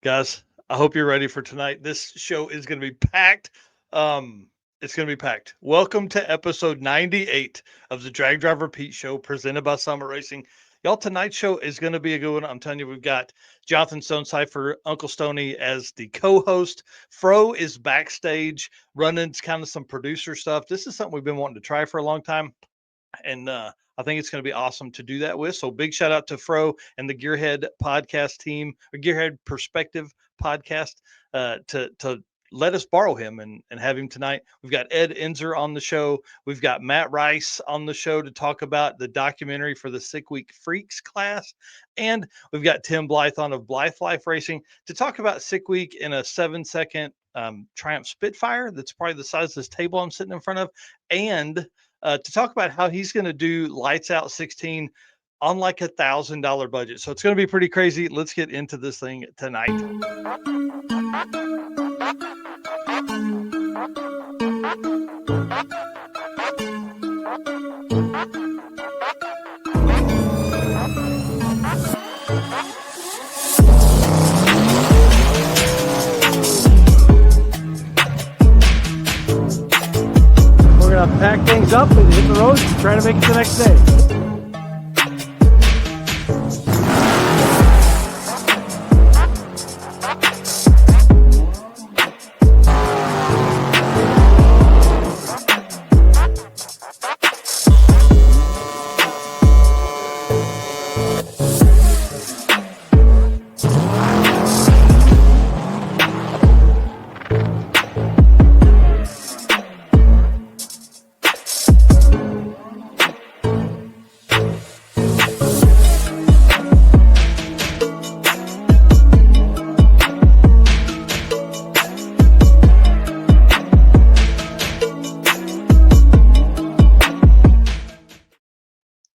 Guys, I hope you're ready for tonight. This show is going to be packed. It's going to be packed. Welcome to episode 98 of the Drag Driver Pete Show presented by Summit Racing. Y'all, tonight's show is going to be a good one. I'm telling you, we've got Jonathan Stonecipher, Uncle Stony as the co-host. Fro is backstage running kind of some producer stuff. This is something we've been wanting to try for a long time. And I think it's going to be awesome to do that with. So big shout out to Fro and the Gearhead podcast team, or Gearhead Perspective podcast, to let us borrow him and have him tonight. We've got Ed Enzer on the show. We've got Matt Rice on the show to talk about the documentary for the Sick Week Freaks class. And we've got Tim Blython of Blythe Life Racing to talk about Sick Week in a 7-second Triumph Spitfire that's probably the size of this table I'm sitting in front of. And to talk about how he's going to do Lights Out 16 on like $1,000 budget. So it's going to be pretty crazy. Let's get into this thing tonight. We're going to pack things up and hit the road and try to make it the next day.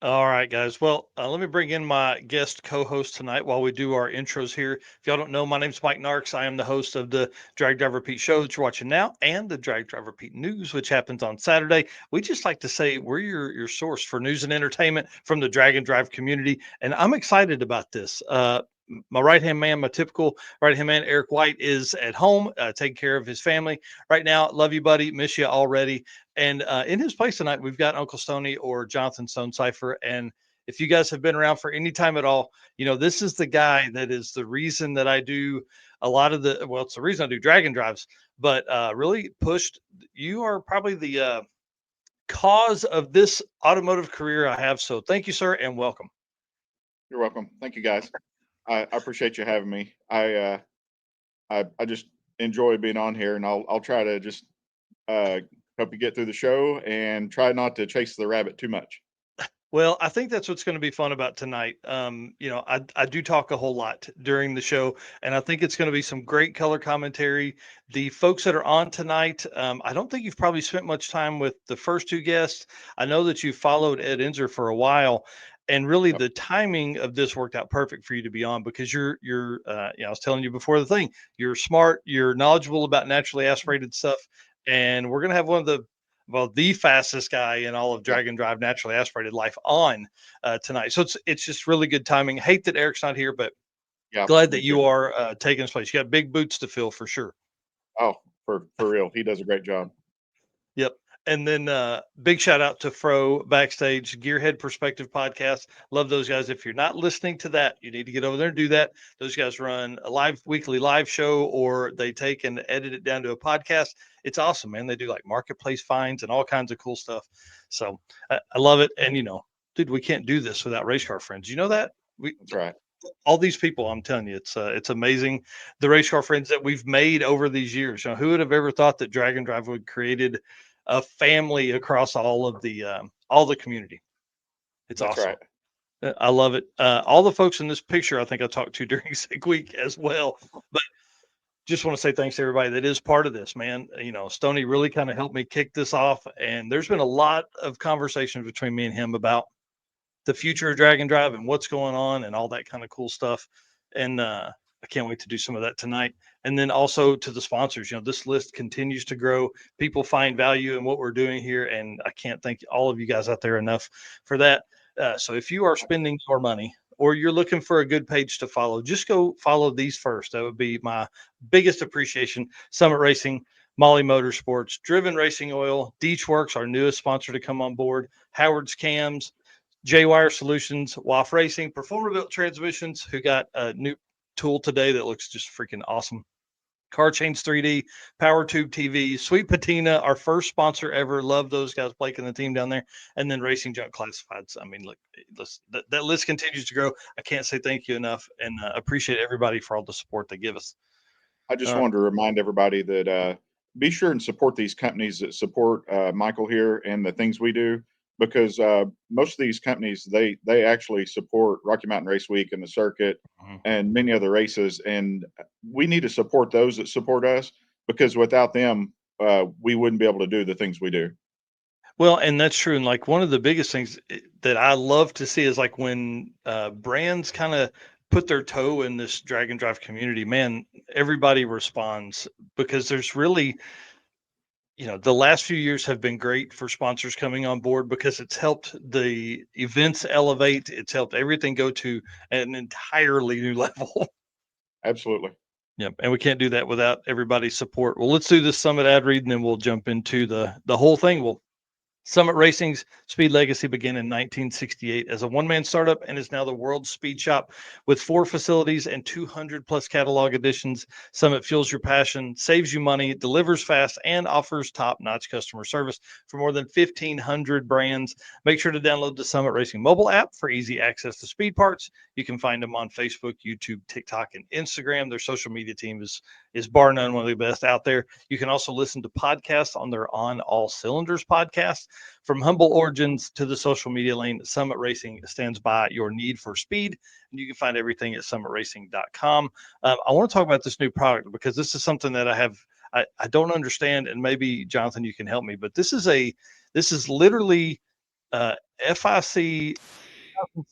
All right, guys. Well, let me bring in my guest co-host tonight while we do our intros here. If y'all don't know, my name's Mike Narks. I am the host of the Drag Driver Pete show that you're watching now, and the Drag Driver Pete news, which happens on Saturday. We just like to say we're your source for news and entertainment from the Drag and Drive community, and I'm excited about this. My right hand man, my typical right hand man, Eric White, is at home taking care of his family right now. Love you, buddy. Miss you already. And in his place tonight, we've got Uncle Stony or Jonathan Stonecipher. And if you guys have been around for any time at all, you know, this is the guy that is the reason that I do a lot of it's the reason I do Dragon Drives, but really pushed. You are probably the cause of this automotive career I have. So thank you, sir, and welcome. You're welcome. Thank you, guys. I appreciate you having me. I just enjoy being on here, and I'll try to just help you get through the show and try not to chase the rabbit too much. Well, I think that's what's going to be fun about tonight. You know, I do talk a whole lot during the show, and I think it's going to be some great color commentary. The folks that are on tonight, I don't think you've probably spent much time with the first two guests. I know that you followed Ed Enzer for a while, and really Yep. the timing of this worked out perfect for you to be on because you know, I was telling you before the thing, you're smart, you're knowledgeable about naturally aspirated stuff, and we're going to have one of the fastest guy in all of Yeah. Dragon Drive naturally aspirated life on tonight. So it's just really good timing. Hate that Eric's not here, but Yeah. glad Me that you too. are taking his place. You got big boots to fill for sure. Oh, for real. He does a great job. Yep. And then big shout out to Fro Backstage Gearhead Perspective podcast. Love those guys. If you're not listening to that, you need to get over there and do that. Those guys run a weekly live show, or they take and edit it down to a podcast. It's awesome, man. They do like marketplace finds and all kinds of cool stuff. So I love it. And you know, dude, we can't do this without race car friends. You know that? We That's right. all these people, I'm telling you, it's amazing the race car friends that we've made over these years. You know, who would have ever thought that Dragon Drive would created a family across all the community? It's That's awesome. right. I love it. All the folks in this picture, I think I talked to during Sick Week as well. But just want to say thanks to everybody that is part of this, man. You know, Stony really kind of helped me kick this off, and there's been a lot of conversations between me and him about the future of Dragon Drive and what's going on and all that kind of cool stuff. And I can't wait to do some of that tonight. And then also to the sponsors, you know, this list continues to grow. People find value in what we're doing here, and I can't thank all of you guys out there enough for that. So if you are spending your money or you're looking for a good page to follow, just go follow these first. That would be my biggest appreciation. Summit Racing, Molly Motorsports, Driven Racing Oil, Deechworks, our newest sponsor to come on board, Howard's Cams, J-Wire Solutions, WAF Racing, Performer Built Transmissions, who got a new tool today that looks just freaking awesome. Car Chains 3D, Power Tube TV, Sweet Patina, our first sponsor ever. Love those guys, Blake and the team down there. And then Racing Junk Classifieds. I mean, look, that list continues to grow. I can't say thank you enough, and appreciate everybody for all the support they give us. I just wanted to remind everybody that be sure and support these companies that support Michael here and the things we do, because most of these companies they actually support Rocky Mountain Race Week and the circuit and many other races, and we need to support those that support us, because without them, we wouldn't be able to do the things we do. Well, and that's true. And like one of the biggest things that I love to see is like when brands kind of put their toe in this drag and drive community, man, everybody responds, because there's really, the last few years have been great for sponsors coming on board, because it's helped the events elevate. It's helped everything go to an entirely new level. Absolutely. Yep. And we can't do that without everybody's support. Well, let's do this Summit ad read, and then we'll jump into the whole thing. Summit Racing's speed legacy began in 1968 as a one-man startup and is now the world's speed shop with 4 facilities and 200 plus catalog editions. Summit fuels your passion, saves you money, delivers fast, and offers top-notch customer service for more than 1,500 brands. Make sure to download the Summit Racing mobile app for easy access to speed parts. You can find them on Facebook, YouTube, TikTok, and Instagram. Their social media team is bar none one of the best out there. You can also listen to podcasts on their On All Cylinders podcast. From humble origins to the social media lane, Summit Racing stands by your need for speed, and you can find everything at summitracing.com. I want to talk about this new product, because this is something that I don't understand, and maybe Jonathan, you can help me. But this is literally FIC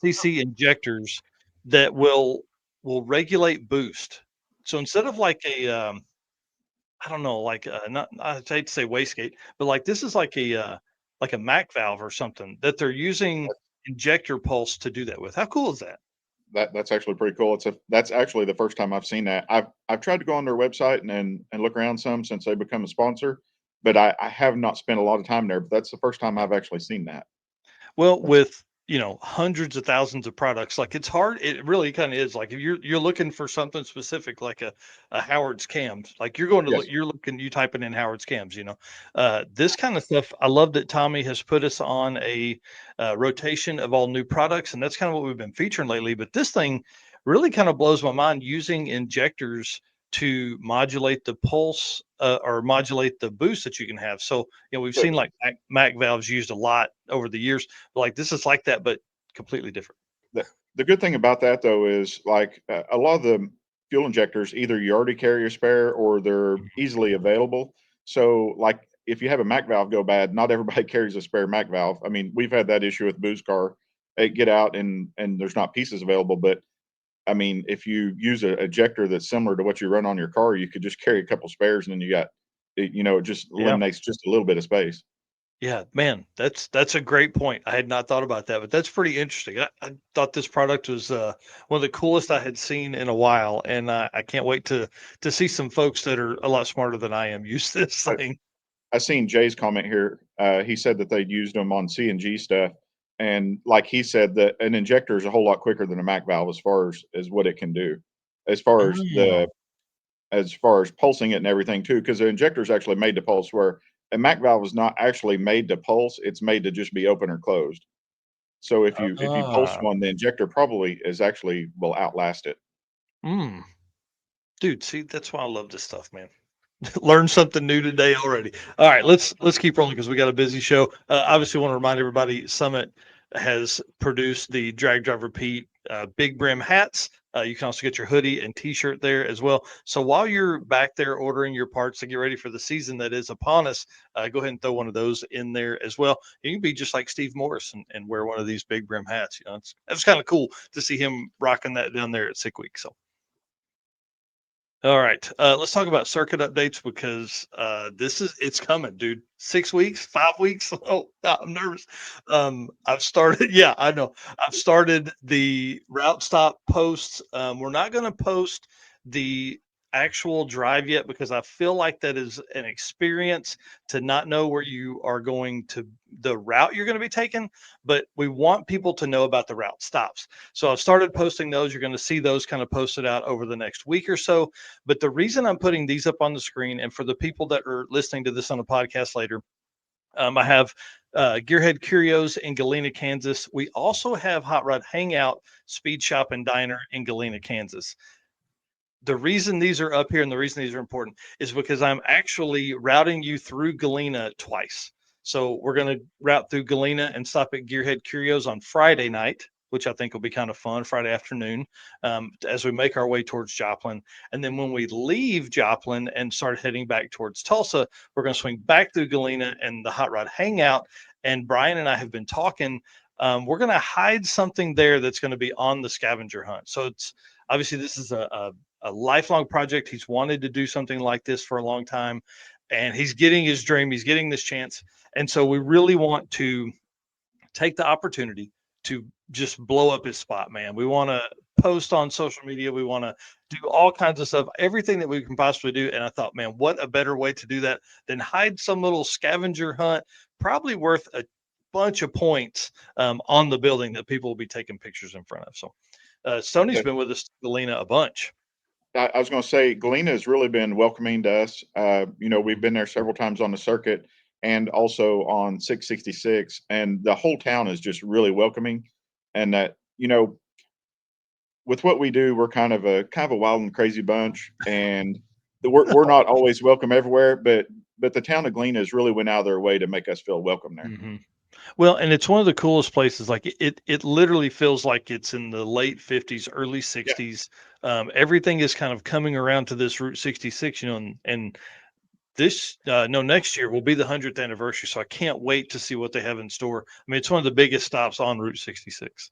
CC injectors that will regulate boost. So instead of like a I don't know, like not I hate to say wastegate, but like this is like a Mac valve or something that they're using injector pulse to do that with. How cool is that? That's actually pretty cool. That's actually the first time I've seen that. I've tried to go on their website and look around some since they become a sponsor, but I have not spent a lot of time there. But that's the first time I've actually seen that. Well, That's with hundreds of thousands of products, like it's hard. It really kind of is. Like if you're looking for something specific, like a Howard's cams, like you're going to look, yes. you typing in Howard's cams. This kind of stuff. I love that Tommy has put us on a rotation of all new products, and that's kind of what we've been featuring lately. But this thing really kind of blows my mind, using injectors to modulate the pulse or modulate the boost that you can have. So, we've The, seen like Mac valves used a lot over the years. Like this is like that, but completely different. the good thing about that though is like a lot of the fuel injectors, either you already carry a spare or they're easily available. So like if you have a Mac valve go bad, not everybody carries a spare Mac valve. I mean, we've had that issue with Boo's car. It get out and there's not pieces available, but I mean, if you use a ejector that's similar to what you run on your car, you could just carry a couple spares, and then you got, it just Yeah. eliminates just a little bit of space. Yeah, man, that's a great point. I had not thought about that, but that's pretty interesting. I thought this product was one of the coolest I had seen in a while, and I can't wait to see some folks that are a lot smarter than I am use this I, thing. I seen Jay's comment here. He said that they used them on CNG stuff, and like he said, that an injector is a whole lot quicker than a Mac valve as what it can do, as far as Oh, pulsing it and everything too, because the injector is actually made to pulse, where a Mac valve is not actually made to pulse; it's made to just be open or closed. So if you pulse ah, one, the injector probably is actually will outlast it. mm. Dude, see, that's why I love this stuff, man. Learned something new today already. All right, let's keep rolling because we got a busy show. Obviously, want to remind everybody, Summit has produced the Drag Driver Pete big brim hats. You can also get your hoodie and T-shirt there as well. So while you're back there ordering your parts to get ready for the season that is upon us, go ahead and throw one of those in there as well. You can be just like Steve Morris and wear one of these big brim hats. It's kind of cool to see him rocking that down there at Sick Week. So. All right. Let's talk about circuit updates because it's coming, dude. 6 weeks, 5 weeks. Oh, I'm nervous. I've started. Yeah, I know. I've started the route stop posts. We're not going to post the actual drive yet because I feel like that is an experience to not know where you are going to, the route you're going to be taking. But we want people to know about the route stops. So I've started posting those. You're going to see those kind of posted out over the next week or so. But the reason I'm putting these up on the screen, and for the people that are listening to this on a podcast later, I have Gearhead Curios in Galena, Kansas. We also have Hot Rod Hangout Speed Shop and Diner in Galena, Kansas. The reason these are up here and the reason these are important is because I'm actually routing you through Galena twice. So we're going to route through Galena and stop at Gearhead Curios on Friday night, which I think will be kind of fun, Friday afternoon, as we make our way towards Joplin. And then when we leave Joplin and start heading back towards Tulsa, we're going to swing back through Galena and the Hot Rod Hangout. And Brian and I have been talking. We're going to hide something there that's going to be on the scavenger hunt. So it's obviously this is a lifelong project. He's wanted to do something like this for a long time, and he's getting his dream. He's getting this chance. And so we really want to take the opportunity to just blow up his spot, man. We want to post on social media. We want to do all kinds of stuff, everything that we can possibly do. And I thought, man, what a better way to do that than hide some little scavenger hunt, probably worth a bunch of points on the building that people will be taking pictures in front of. So Stoney's Okay. been with us, Galena, a bunch. I was going to say Galena has really been welcoming to us. We've been there several times on the circuit and also on 666, and the whole town is just really welcoming. And that, with what we do, we're kind of a wild and crazy bunch, and we're not always welcome everywhere. But the town of Galena has really went out of their way to make us feel welcome there. Mm-hmm. Well, and it's one of the coolest places. Like it literally feels like it's in the late 50s, early Yeah. 60s. Everything is kind of coming around to this Route 66, and this no next year will be the 100th anniversary. So I can't wait to see what they have in store. I mean, it's one of the biggest stops on Route 66.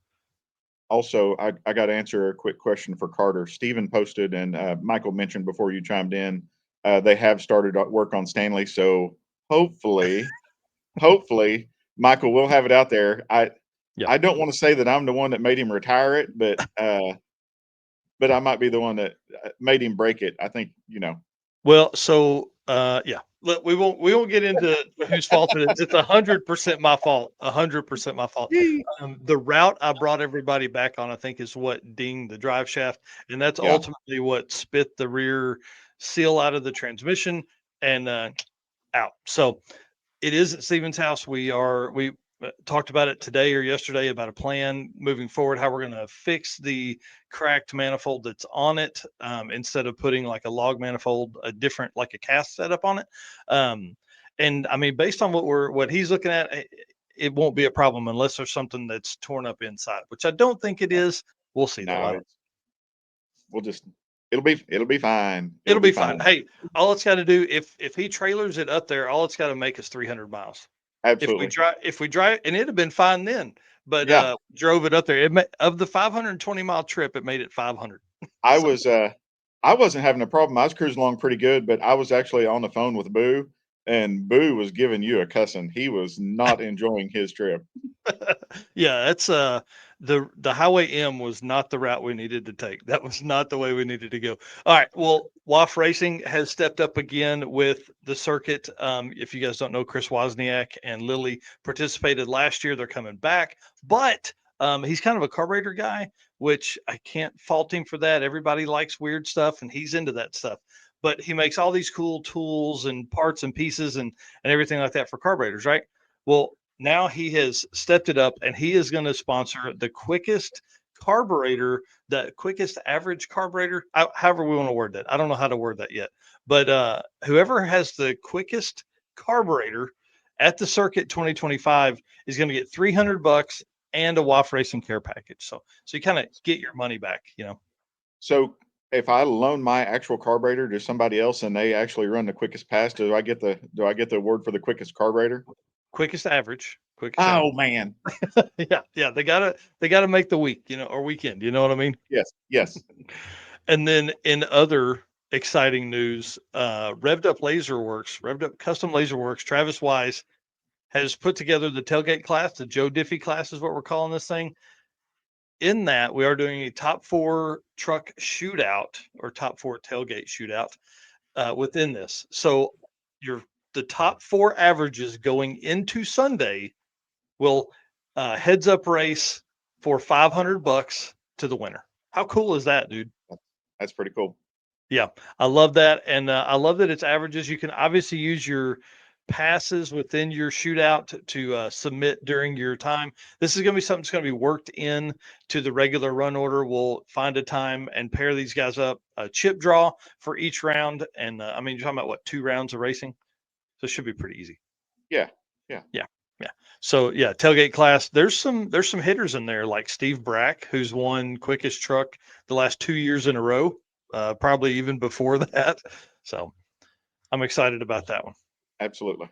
Also, I got to answer a quick question for Carter. Steven posted, and Michael mentioned before you chimed in, they have started work on Stanley. So hopefully, Michael will have it out there. Yeah. I don't want to say that I'm the one that made him retire it, but I might be the one that made him break it. I think. Well, so yeah, look, we won't get into whose fault it is. It's 100% my fault. 100% my fault. The route I brought everybody back on, I think, is what dinged the drive shaft, and that's Yeah. ultimately what spit the rear seal out of the transmission and out. So it is at Stephen's house. We talked about it today or yesterday about a plan moving forward, how we're going to fix the cracked manifold that's on it, instead of putting like a log manifold, a different, like a cast setup on it. And I mean, based on what he's looking at, it won't be a problem unless there's something that's torn up inside, which I don't think it is. We'll see though. No, we'll just it'll be fine. It'll be fine. Hey, all it's got to do, if he trailers it up there, all it's got to make is 300 miles. Absolutely. If we drive, and it'd have been fine then, but Yeah. drove it up there. Of the 520-mile trip, it made it 500. I So- was I wasn't having a problem. I was cruising along pretty good, but I was actually on the phone with Boo, and Boo was giving you a cussing. He was not enjoying his trip. Yeah, that's the Highway M was not the route we needed to take. That was not the way we needed to go. All right. Well, WAF Racing has stepped up again with the circuit. If you guys don't know, Chris Wozniak and Lily participated last year. They're coming back, but he's kind of a carburetor guy, which I can't fault him for that. Everybody likes weird stuff, and he's into that stuff. But he makes all these cool tools and parts and pieces and everything like that for carburetors, right? Well, now he has stepped it up, and he is going to sponsor the quickest carburetor, the quickest average carburetor, however we want to word that. I don't know how to word that yet, but whoever has the quickest carburetor at the circuit 2025 is going to get $300 and a WAF Racing care package. So you kind of get your money back, So if I loan my actual carburetor to somebody else and they actually run the quickest pass, do I get the award for the quickest carburetor? quickest average. Oh man. Yeah. They gotta make the week, or weekend. You know what I mean? Yes. And then in other exciting news. Revved Up Custom Laser Works, Travis Wise has put together the tailgate class. The Joe Diffie class is what we're calling this thing. In that, we are doing a top 4 truck shootout or top 4 tailgate shootout within this. So the top 4 averages going into Sunday will heads up race for $500 to the winner. How cool is that, dude? That's pretty cool. Yeah, I love that, and I love that it's averages. You can obviously use your passes within your shootout to submit during your time. This is going to be something that's going to be worked in to the regular run order. We'll find a time and pair these guys up, a chip draw for each round, and I mean, you're talking about what, 2 rounds of racing, so it should be pretty easy. Yeah. Yeah. So yeah, tailgate class. There's some hitters in there like Steve Brack, who's won quickest truck the last 2 years in a row, probably even before that. So I'm excited about that one. Absolutely.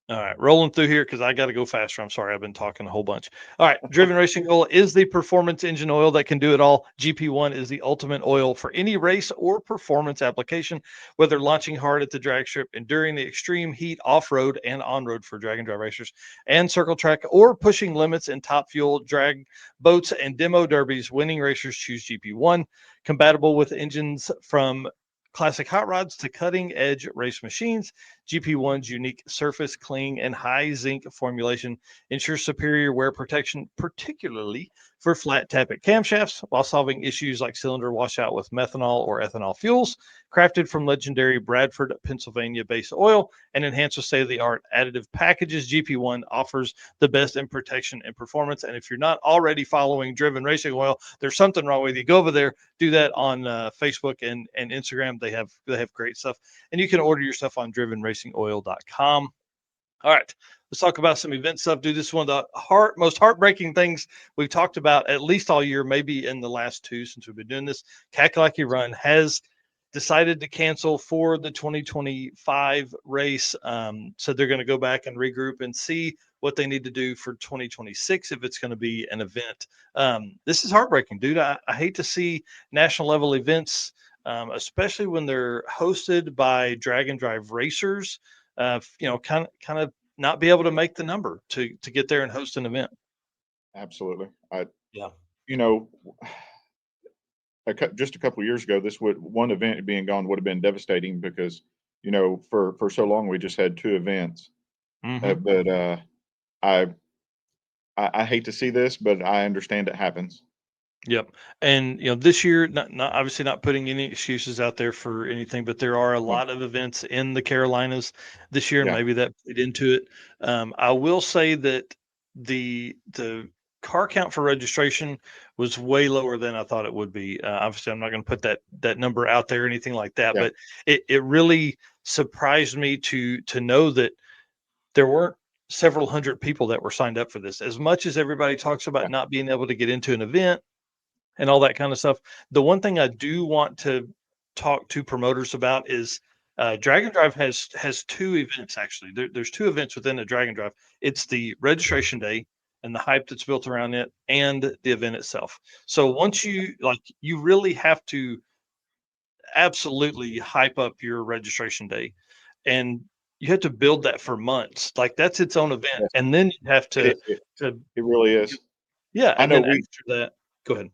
All right, rolling through here because I got to go faster. I'm sorry, I've been talking a whole bunch. All right, Driven Racing Oil is the performance engine oil that can do it all. GP1 is the ultimate oil for any race or performance application, whether launching hard at the drag strip, enduring the extreme heat off-road and on-road for drag and drive racers and circle track, or pushing limits in top fuel drag boats and demo derbies. Winning racers choose GP1, compatible with engines from classic hot rods to cutting edge race machines. GP1's unique surface cling and high zinc formulation ensures superior wear protection, particularly for flat tappet camshafts, while solving issues like cylinder washout with methanol or ethanol fuels. Crafted from legendary Bradford, Pennsylvania based oil and enhanced with state of the art additive packages, GP1 offers the best in protection and performance. And if you're not already following Driven Racing Oil, there's something wrong with you. Go over there, do that on Facebook and Instagram. They have great stuff, and you can order your stuff on drivenracingoil.com. All right, let's talk about some event stuff. Dude, this is one of the most heartbreaking things we've talked about at least all year, maybe in the last 2 since we've been doing this. Kakalaki Run has decided to cancel for the 2025 race. So they're going to go back and regroup and see what they need to do for 2026 if it's going to be an event. This is heartbreaking, dude. I hate to see national level events, especially when they're hosted by drag and drive racers. Kind of not be able to make the number to get there and host an event. Absolutely. Yeah. You know, just a couple of years ago, one event being gone would have been devastating because, for so long we just had 2 events. But I hate to see this, but I understand it happens. Yep. And this year, not obviously not putting any excuses out there for anything, but there are a lot of events in the Carolinas this year, and Yeah. maybe that played into it. I will say that the car count for registration was way lower than I thought it would be. Obviously, I'm not going to put that number out there or anything like that, Yeah. but it really surprised me to know that there weren't several hundred people that were signed up for this. As much as everybody talks about Yeah. not being able to get into an event and all that kind of stuff. The one thing I do want to talk to promoters about is Dragon Drive has 2 events actually. There's 2 events within the Dragon Drive. It's the registration day and the hype that's built around it, and the event itself. So once you really have to absolutely hype up your registration day, and you have to build that for months. Like that's its own event, Yes. and then you have to It really is. yeah, I and know then after that, go ahead.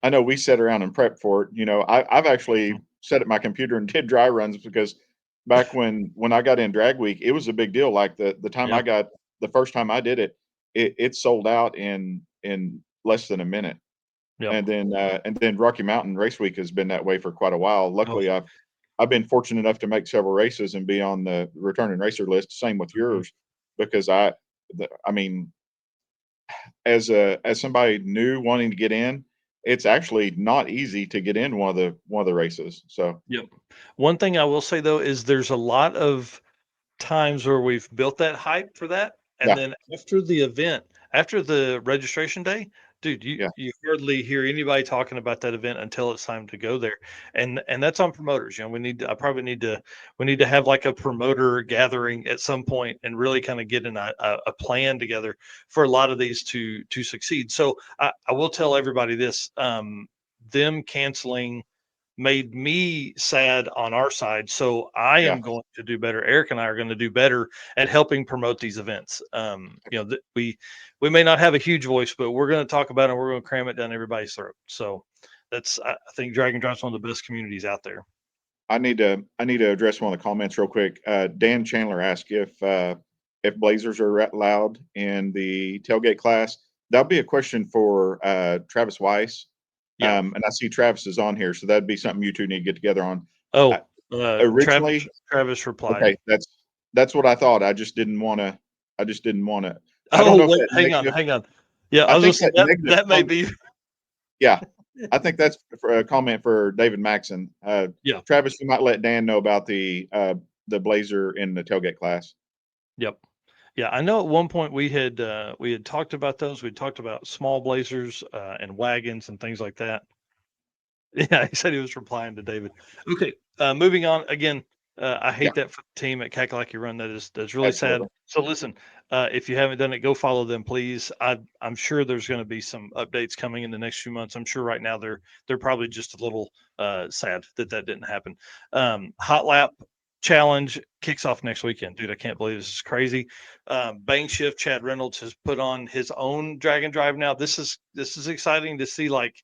I know we sat around and prepped for it. I've actually sat at my computer and did dry runs because back when I got in Drag Week, it was a big deal. Like the time Yeah. the first time I did it, it sold out in less than a minute. Yep. And then Rocky Mountain Race Week has been that way for quite a while. Oh, Luckily, I've been fortunate enough to make several races and be on the returning racer list. Same with yours, because I mean, as somebody new wanting to get in, it's actually not easy to get in one of the races. So yep. One thing I will say though is there's a lot of times where we've built that hype for that, and yeah, then after the event, after the registration day, dude, you yeah, you hardly hear anybody talking about that event until it's time to go there, and that's on promoters. We need to have like a promoter gathering at some point and really kind of get a plan together for a lot of these to succeed. So I will tell everybody this: them canceling made me sad on our side. So I Yeah. am going to do better. Eric and I are going to do better at helping promote these events. We may not have a huge voice, but we're going to talk about it and we're going to cram it down everybody's throat. So I think Dragon Drive's one of the best communities out there. I need to address one of the comments real quick. Dan Chandler asked if blazers are allowed in the tailgate class. That'll be a question for Travis Weiss. Yeah. And I see Travis is on here, so that'd be something you two need to get together on. Oh, Originally, Travis replied. okay, that's what I thought. I just didn't want to. I don't Oh, know if wait, that hang on. Yeah, I I was think going to say that negative that may comment- be. Yeah, I think that's for a comment for David Maxon. Yeah. Travis, you might let Dan know about the blazer in the tailgate class. Yep. Yeah, I know at one point we had talked about those. We talked about small blazers and wagons and things like that. Yeah, he said he was replying to David. Okay, moving on. Again, I hate that for the team at Kakalaki Run. That's really Absolutely. sad. So listen, if you haven't done it, go follow them, please. I'm sure there's going to be some updates coming in the next few months. I'm sure right now they're probably just a little sad that didn't happen. Hot Lap Challenge kicks off next weekend, dude. I can't believe this is crazy. Bang Shift Chad Reynolds has put on his own Dragon Drive now. This is exciting to see, like,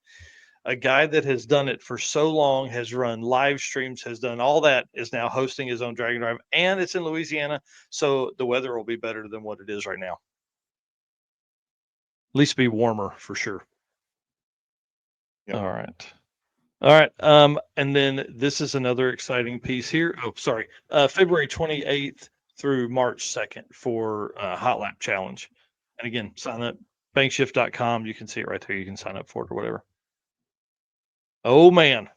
a guy that has done it for so long, has run live streams, has done all that, is now hosting his own Dragon Drive, and it's in Louisiana, so the weather will be better than what it is right now. At least be warmer for sure. Yep. All right. And then this is another exciting piece here. Oh, sorry. February 28th through March 2nd for Hot Lap Challenge. And again, sign up, bankshift.com. You can see it right there. You can sign up for it or whatever. Oh man.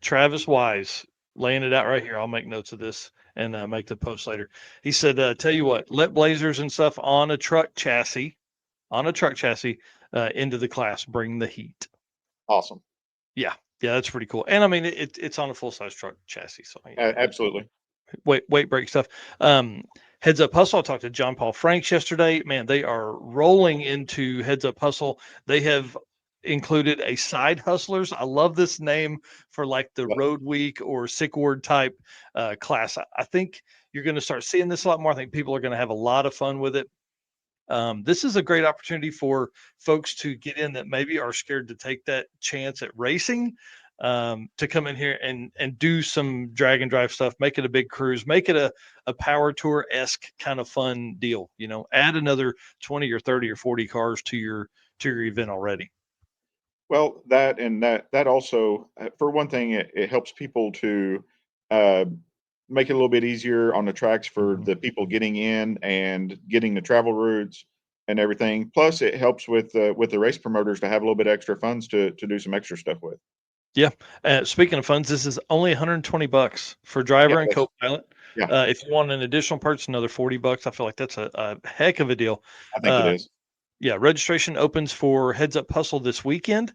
Travis Wise laying it out right here. I'll make notes of this and make the post later. He said, tell you what, let blazers and stuff on a truck chassis into the class. Bring the heat. Awesome. Yeah, that's pretty cool. And I mean, it's on a full size truck chassis. So Absolutely. Weight break stuff. Heads Up Hustle. I talked to John Paul Franks yesterday. Man, they are rolling into Heads Up Hustle. They have included a Side Hustlers. I love this name for like the Road Week or Sick Word type class. I think you're going to start seeing this a lot more. I think people are going to have a lot of fun with it. This is a great opportunity for folks to get in that maybe are scared to take that chance at racing, to come in here and do some Dragon Drive stuff, make it a big cruise, make it a power tour-esque kind of fun deal. Add another 20 or 30 or 40 cars to your event already. Well, that also, for one thing, it helps people to make it a little bit easier on the tracks for the people getting in and getting the travel routes and everything. Plus, it helps with the race promoters to have a little bit extra funds to do some extra stuff with. Yeah. Speaking of funds, this is only $120 for driver and co-pilot. Yeah. If you want an additional parts, another $40. I feel like that's a heck of a deal. I think it is. Yeah, registration opens for Heads Up Hustle this weekend,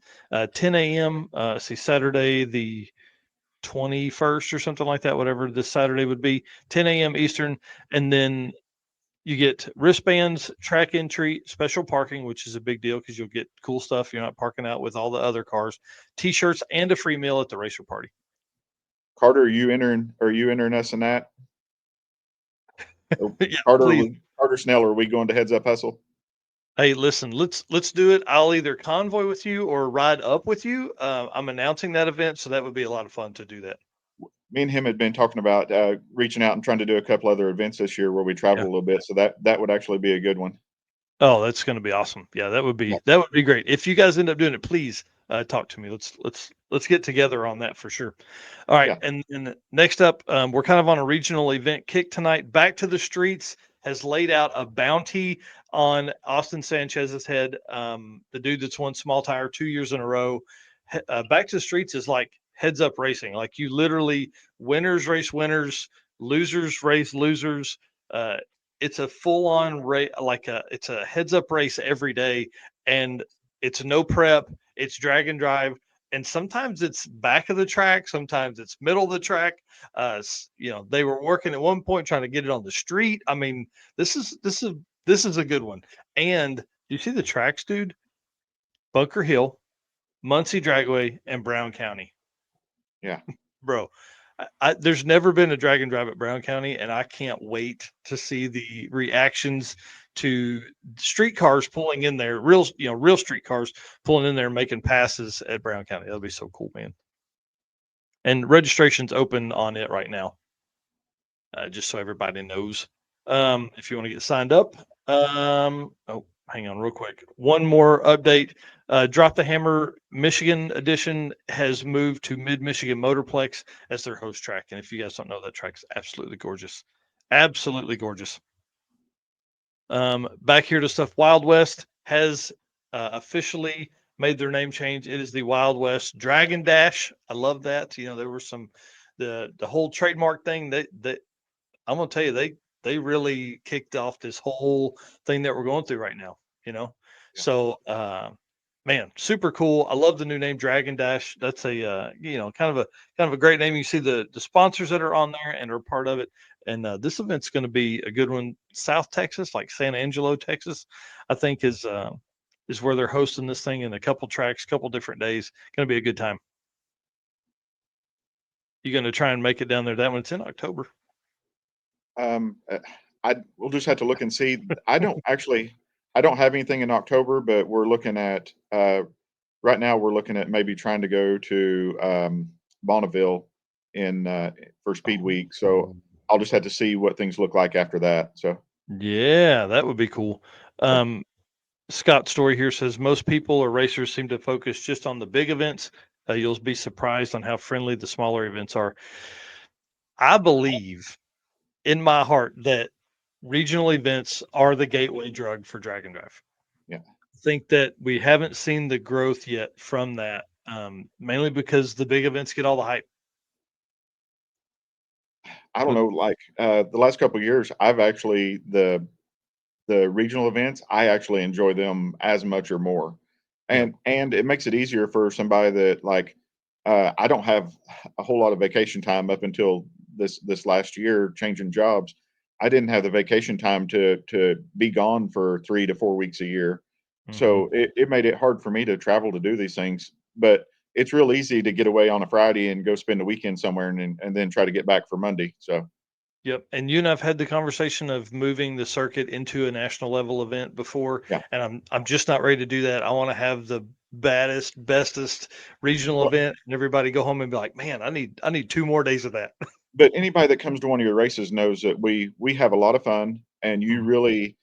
10 a.m. Saturday the 21st or something like that, whatever this Saturday would be, 10 a.m. Eastern. And then you get wristbands, track entry, special parking, which is a big deal because you'll get cool stuff. You're not parking out with all the other cars, T-shirts, and a free meal at the racer party. Carter, are you entering us in that? Yeah, Carter Snell, are we going to Heads Up Hustle? Hey, listen, let's do it. I'll either convoy with you or ride up with you. I'm announcing that event, so that would be a lot of fun to do that. Me and him had been talking about reaching out and trying to do a couple other events this year where we travel a little bit. So that would actually be a good one. Oh, that's going to be awesome. Yeah, that would be great. If you guys end up doing it, please talk to me. Let's get together on that for sure. All right, and next up, we're kind of on a regional event kick tonight. Back to the Streets has laid out a bounty on Austin Sanchez's head. The dude that's won Small Tire 2 years in a row. Back to the Streets is like Heads Up Racing. Like, you literally, winners race winners, losers race losers. It's a full-on race, it's a Heads Up race every day, and it's no prep. It's Dragon Drive, and sometimes it's back of the track, sometimes it's middle of the track. They were working at one point trying to get it on the street. I mean, this is a good one. And you see the tracks, dude? Bunker Hill, Muncie Dragway, and Brown County. Yeah. Bro. There's never been a drag and drive at Brown County, and I can't wait to see the reactions to streetcars pulling in there, real streetcars pulling in there and making passes at Brown County. That'll be so cool, man. And registration's open on it right now, just so everybody knows. If you want to get signed up. Oh, hang on real quick. One more update. Drop the Hammer Michigan edition has moved to Mid Michigan Motorplex as their host track. And if you guys don't know, that track's absolutely gorgeous. Absolutely gorgeous. Back here to stuff. Wild West has officially made their name change. It is the Wild West Dragon Dash. I love that. There were some the whole trademark thing that I'm gonna tell you, they really kicked off this whole thing that we're going through right now, you know. Yeah. So man, super cool. I love the new name Dragon Dash. That's a kind of a great name. You see the sponsors that are on there and are part of it. And this event's going to be a good one. South Texas, like San Angelo, Texas, I think is where they're hosting this thing in a couple tracks, couple different days. Going to be a good time. You going to try and make it down there? That one's in October. We'll just have to look and see. I don't have anything in October, but we're looking at right now. We're looking at maybe trying to go to Bonneville for Speed Week. So I'll just have to see what things look like after that. So yeah, that would be cool. Scott's story here says most people or racers seem to focus just on the big events. You'll be surprised on how friendly the smaller events are. I believe in my heart that regional events are the gateway drug for drag and drive. Yeah. I think that we haven't seen the growth yet from that, mainly because the big events get all the hype. I don't know, like the last couple of years, I've actually the regional events, I actually enjoy them as much or more. And it makes it easier for somebody that like I don't have a whole lot of vacation time up until this last year changing jobs. I didn't have the vacation time to be gone for 3 to 4 weeks a year. So it made it hard for me to travel to do these things. But it's real easy to get away on a Friday and go spend a weekend somewhere and then try to get back for Monday. So Yep. And you and I've had the conversation of moving the circuit into a national level event before. yeah. And I'm just not ready to do that. I want to have the baddest, bestest regional Well, event and everybody go home and be like, man, I need 2 more days of that. but anybody that comes to one of your races knows that we have a lot of fun, and you really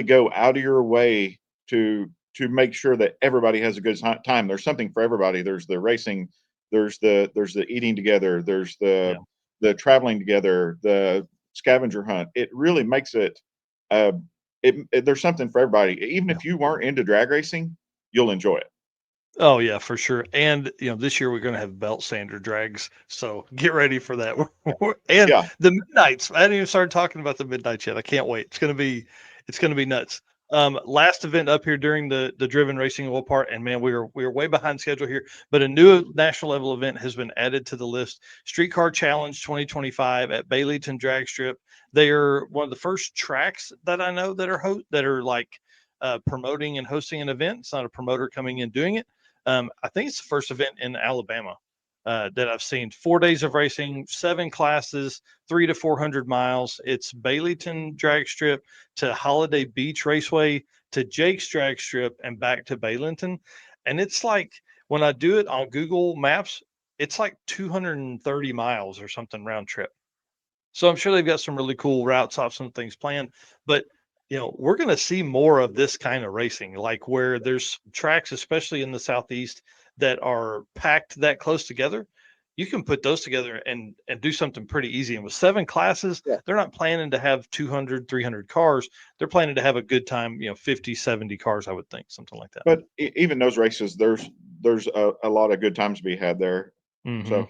go out of your way to make sure that everybody has a good time. There's something for everybody. There's the racing, there's the eating together, there's Yeah. the traveling together, the scavenger hunt. It really makes it there's something for everybody. Even if you weren't into drag racing, you'll enjoy it. Oh yeah, for sure. And this year we're going to have belt sander drags, so get ready for that. And Yeah. the midnights. I haven't even started talking about the midnights yet. I can't wait. It's going to be nuts. Last event up here during the driven racing will part, and man, we are way behind schedule here. But a new national level event has been added to the list. Streetcar Challenge 2025 at Baileyton Drag Strip. They are one of the first tracks that I know that are like promoting and hosting an event. It's not a promoter coming in doing it. I think it's the first event in Alabama that I've seen. 4 days of racing, 7 classes, 300 to 400 miles. It's Baileyton Drag Strip to Holiday Beach Raceway to Jake's Drag Strip and back to Baileyton. And it's like when I do it on Google Maps, it's like 230 miles or something round trip. So I'm sure they've got some really cool route stops and things planned. But we're going to see more of this kind of racing, like where there's tracks, especially in the Southeast, that are packed that close together. You can put those together and do something pretty easy. And with 7 classes, Yeah. they're not planning to have 200, 300 cars. They're planning to have a good time, 50, 70 cars, I would think, something like that. But even those races, there's a lot of good times to be had there. So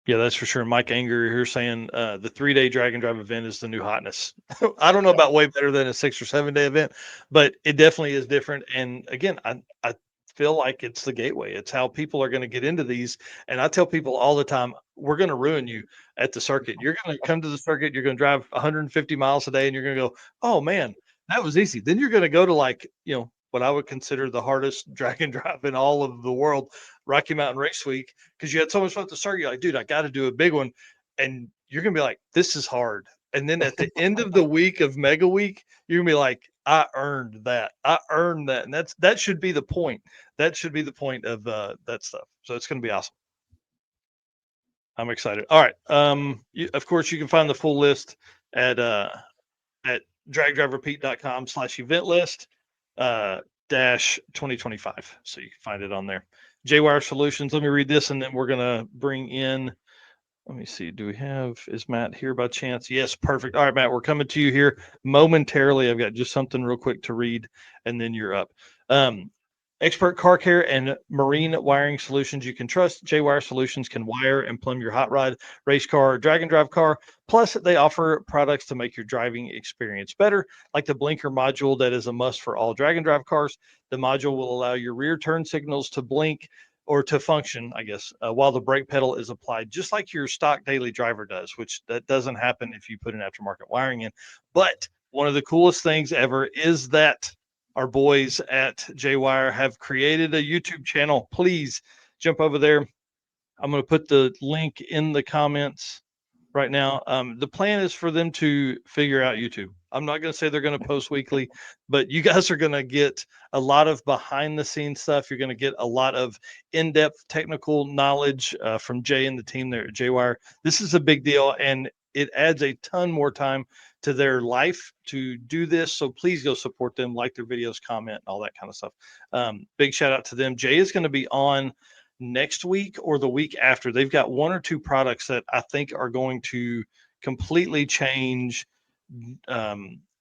yeah, that's for sure. Mike Anger here saying the 3-day drag and drive event is the new hotness. I don't know about way better than a 6 or 7 day event, but it definitely is different. And again, I feel like it's the gateway. It's how people are going to get into these. And I tell people all the time, we're going to ruin you at the circuit. You're going to come to the circuit, you're going to drive 150 miles a day, and you're going to go, oh man, that was easy. Then you're going to go to like, what I would consider the hardest drag and drive in all of the world, Rocky Mountain Race Week, because you had so much fun at the start. You're like, dude, I got to do a big one. And you're going to be like, this is hard. And then at the end of the week of Mega Week, you're going to be like, I earned that. I earned that. And that should be the point. That should be the point of that stuff. So it's going to be awesome. I'm excited. All right. Of course, you can find the full list at dragdriverpete.com/event list dash 2025. So you can find it on there. J-Wire Solutions. Let me read this, and then we're gonna bring in. Let me see. Is Matt here by chance? Yes, perfect. All right, Matt, we're coming to you here momentarily. I've got just something real quick to read, and then you're up. Expert car care and marine wiring solutions you can trust. J-Wire Solutions can wire and plumb your hot rod, race car, drag and drive car. Plus, they offer products to make your driving experience better, like the blinker module that is a must for all drag and drive cars. The module will allow your rear turn signals to blink or to function, I guess, while the brake pedal is applied, just like your stock daily driver does, which that doesn't happen if you put an aftermarket wiring in. But one of the coolest things ever is that our boys at J-Wire have created a YouTube channel. Please jump over there. I'm going to put the link in the comments right now. The plan is for them to figure out YouTube. I'm not going to say they're going to post weekly, but you guys are going to get a lot of behind the scenes stuff. You're going to get a lot of in-depth technical knowledge from Jay and the team there at J-Wire. This is a big deal, and it adds a ton more time to their life to do this. So please go support them, like their videos, comment, all that kind of stuff. Big shout out to them. Jay is going to be on next week or the week after. They've got one or two products that I think are going to completely change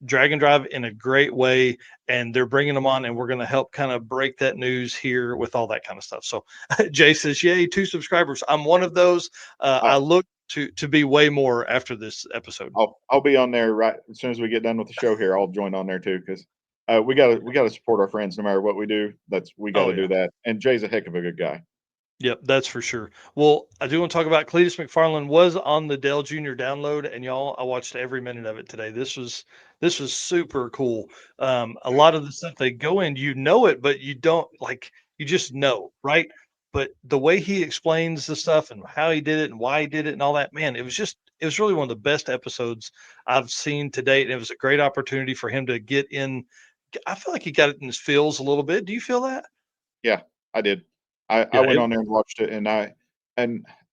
drag and drive in a great way, and they're bringing them on, and we're going to help kind of break that news here with all that kind of stuff. So Jay says, yay, 2 subscribers. I'm one of those. I look to be way more after this episode. I'll be on there right as soon as we get done with the show here. I'll join on there too, because we gotta support our friends no matter what we do. We gotta do that. And Jay's a heck of a good guy. Yep, that's for sure. Well, I do want to talk about Cletus McFarland was on the Dale Jr. download, and y'all, I watched every minute of it today. This was super cool. A lot of the stuff they go in, you know it, but you don't you just know, right? But the way he explains the stuff and how he did it and why he did it and all that, man, it was really one of the best episodes I've seen to date. And it was a great opportunity for him to get in. I feel like he got it in his feels a little bit. Do you feel that? Yeah, I did. I went on there and watched it, and I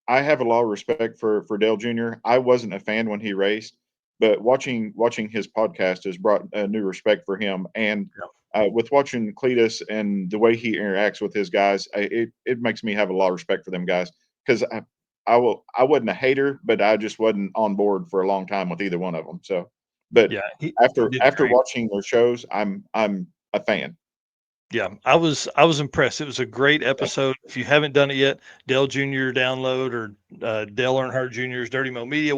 have a lot of respect for Dale Jr. I wasn't a fan when he raced, but watching his podcast has brought a new respect for him. And with watching Cletus and the way he interacts with his guys, it makes me have a lot of respect for them guys, because I wasn't a hater, but I just wasn't on board for a long time with either one of them. So, but after watching their shows, I'm a fan. Yeah, I was impressed. It was a great episode. If you haven't done it yet, Dale Jr. download, or Dale Earnhardt Jr.'s Dirty Mo Media,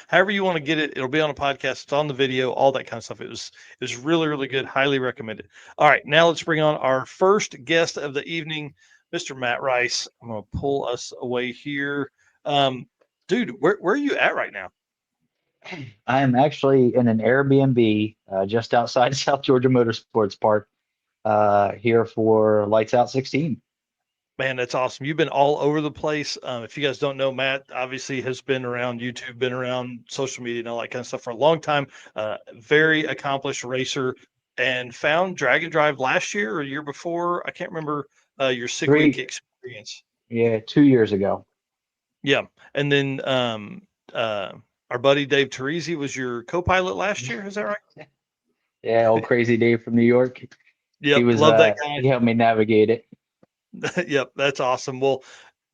however you want to get it. It'll be on a podcast. It's on the video, all that kind of stuff. It was really, really good. Highly recommended. All right, now let's bring on our first guest of the evening, Mr. Matt Rice. I'm going to pull us away here. Dude, where are you at right now? I am actually in an Airbnb just outside South Georgia Motorsports Park. Here for Lights Out 16. Man, that's awesome. You've been all over the place. If you guys don't know, Matt obviously has been around YouTube, been around social media and all that kind of stuff for a long time. Very accomplished racer, and found Drag and Drive last year or year before. I can't remember your 6-week experience. Yeah, 2 years ago. Yeah. And then our buddy Dave Teresi was your co-pilot last year. Is that right? Yeah, old crazy Dave from New York. Yep, love that guy. He helped me navigate it. Yep, that's awesome. Well,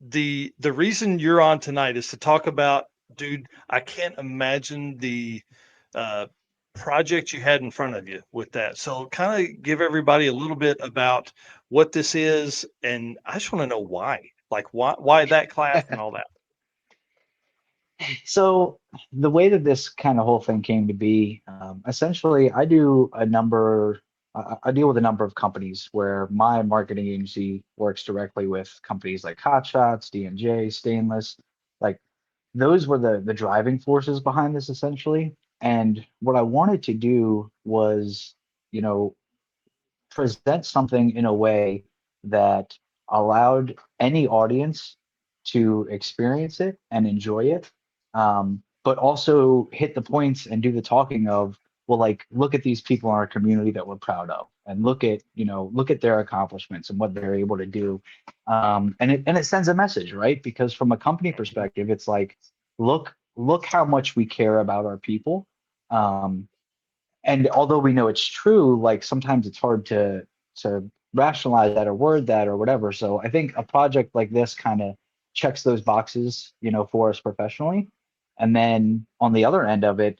the reason you're on tonight is to talk about, dude, I can't imagine the project you had in front of you with that. So kind of give everybody a little bit about what this is, and I just want to know why. Like why that class and all that. So the way that this kind of whole thing came to be, essentially I deal with a number of companies where my marketing agency works directly with companies like Hot Shots, D&J, Stainless. Like those were the driving forces behind this essentially. And what I wanted to do was, present something in a way that allowed any audience to experience it and enjoy it, but also hit the points and do the talking of, well, like, look at these people in our community that we're proud of, and look at their accomplishments and what they're able to do. And it sends a message, right? Because from a company perspective, it's like, look how much we care about our people. Um, and although we know it's true, like sometimes it's hard to rationalize that or word that or whatever. So I think a project like this kind of checks those boxes, for us professionally. And then on the other end of it,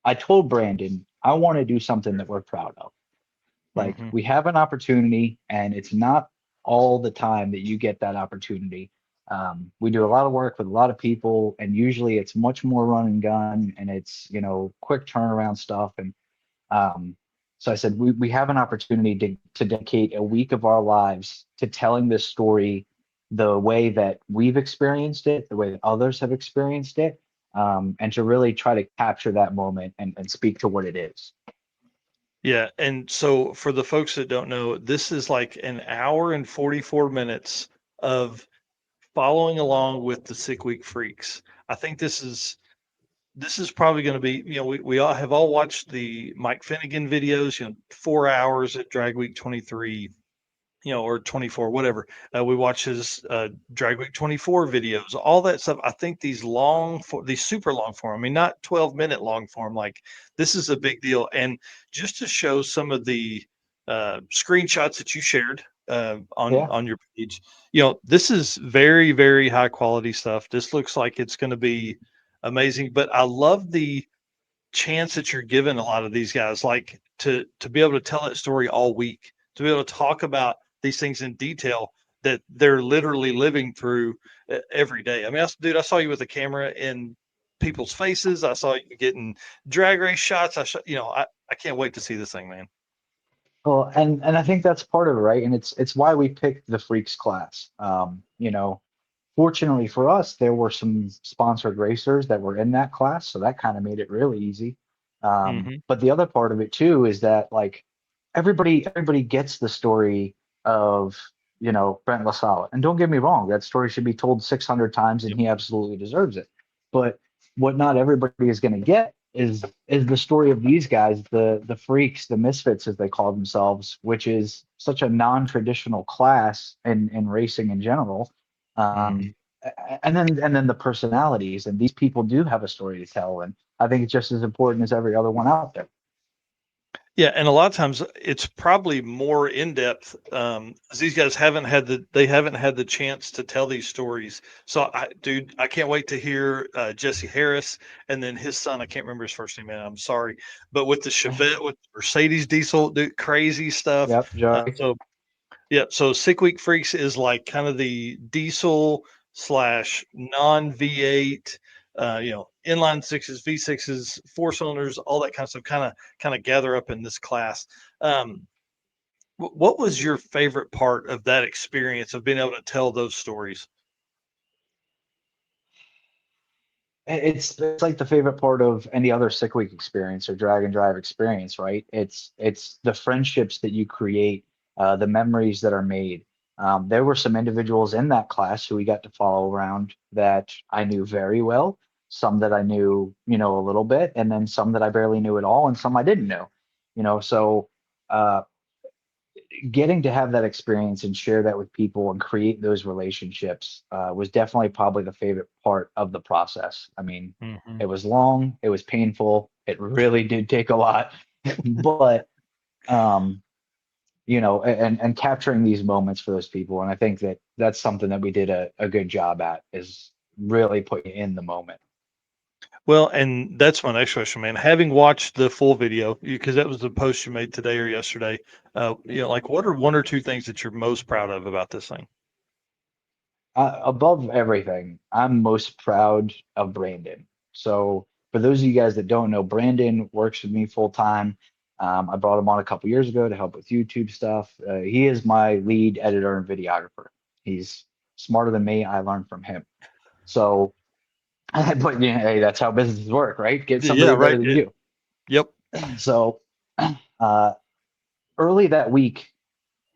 I told Brandon I want to do something that we're proud of. Like, Mhm. we have an opportunity, and it's not all the time that you get that opportunity. We do a lot of work with a lot of people, and usually it's much more run and gun, and it's quick turnaround stuff. And um, so I said we have an opportunity to dedicate a week of our lives to telling this story the way that we've experienced it, the way that others have experienced it, and to really try to capture that moment and speak to what it is. Yeah, and so for the folks that don't know, this is like an hour and 44 minutes of following along with the Sick Week Freaks. I think this is probably going to be, we all have all watched the Mike Finnegan videos, 4 hours at Drag Week 23, or 24, whatever. We watch his Drag Week 24 videos, all that stuff. I think these super long form, I mean, not 12-minute long form, like this is a big deal. And just to show some of the screenshots that you shared on Yeah. your page, this is very, very high quality stuff. This looks like it's going to be amazing. But I love the chance that you're giving a lot of these guys, like to be able to tell that story all week, to be able to talk about these things in detail that they're literally living through every day. I mean, dude, I saw you with a camera in people's faces. I saw you getting drag race shots. I can't wait to see this thing, man. Well, and I think that's part of it, right? And it's why we picked the Freaks class. Fortunately for us, there were some sponsored racers that were in that class, so that kind of made it really easy. Hmm. But the other part of it too is that, like, everybody gets the story of Brent LaSalle, and don't get me wrong, that story should be told 600 times, and Yep. he absolutely deserves it. But what not everybody is going to get is the story of these guys, the freaks, the misfits as they call themselves, which is such a non-traditional class in racing in general. Hmm. And then the personalities, and these people do have a story to tell, and I think it's just as important as every other one out there. Yeah, and a lot of times it's probably more in depth. 'Cause these guys haven't had the chance to tell these stories. So, dude, I can't wait to hear Jesse Harris and then his son. I can't remember his first name, man. I'm sorry, but with the Chevette, with Mercedes diesel, dude, crazy stuff. Yep, Joey. So yeah, so Sick Week Freaks is like kind of the diesel slash non V8, inline sixes, V6s, four cylinders, all that kind of stuff, kind of gather up in this class. Um, what was your favorite part of that experience of being able to tell those stories? It's like the favorite part of any other sick week experience or drag and drive experience, right? It's the friendships that you create, the memories that are made. There were some individuals in that class who we got to follow around that I knew very well, some that I knew, a little bit, and then some that I barely knew at all, and some I didn't know. So uh, getting to have that experience and share that with people and create those relationships was definitely probably the favorite part of the process. I mean, Hmm. it was long, it was painful, it really did take a lot, but um, and capturing these moments for those people, and I think that that's something that we did a good job at, is really putting in the moment. Well, and that's my next question, man. Having watched the full video, because that was the post you made today or yesterday, like what are one or two things that you're most proud of about this thing? Above everything, I'm most proud of Brandon. So, for those of you guys that don't know, Brandon works with me full time. I brought him on a couple years ago to help with YouTube stuff. He is my lead editor and videographer. He's smarter than me. I learned from him. So, but yeah, hey, that's how businesses work, right? Get Yeah, somebody better right. than you. Yep. So, uh, early that week,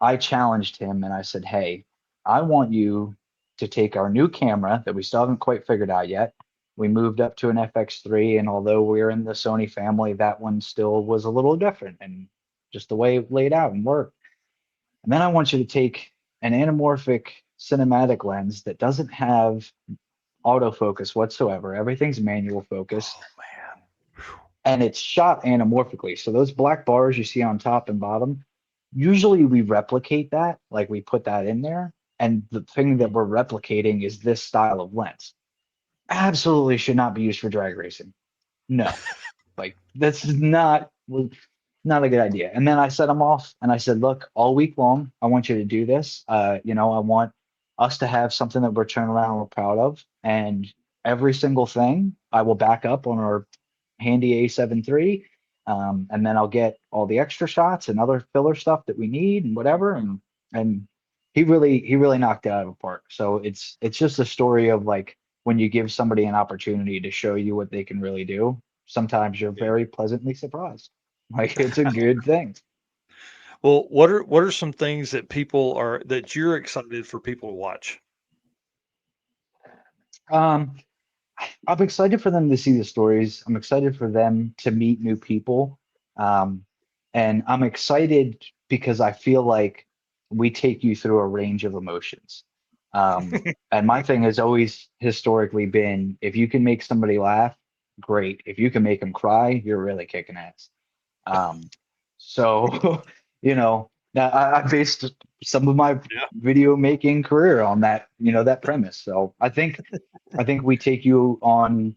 I challenged him and I said, "Hey, I want you to take our new camera that we still haven't quite figured out yet. We moved up to an FX3, and although we're in the Sony family, that one still was a little different and just the way it laid out and worked. And then I want you to take an anamorphic cinematic lens that doesn't have autofocus whatsoever. Everything's manual focus, Oh man. and it's shot anamorphically. So those black bars you see on top and bottom, usually we replicate that, like we put that in there. And the thing that we're replicating is this style of lens. Absolutely should not be used for drag racing. No, like that's not a good idea. And then I set them off and I said, look, all week long, I want you to do this. I want us to have something that we're turning around and we're proud of. And every single thing I will back up on our handy A7 III. And then I'll get all the extra shots and other filler stuff that we need and whatever. And he really knocked it out of the park. So it's just a story of like when you give somebody an opportunity to show you what they can really do, sometimes you're very pleasantly surprised. Like it's a good thing. Well, what are some things that you're excited for people to watch? Um, I'm excited for them to see the stories. I'm excited for them to meet new people. Um, and I'm excited because I feel like we take you through a range of emotions. And my thing has always historically been if you can make somebody laugh, great. If you can make them cry, you're really kicking ass. Um, so, now I based some of my Yeah. video making career on that, that premise. So I think we take you on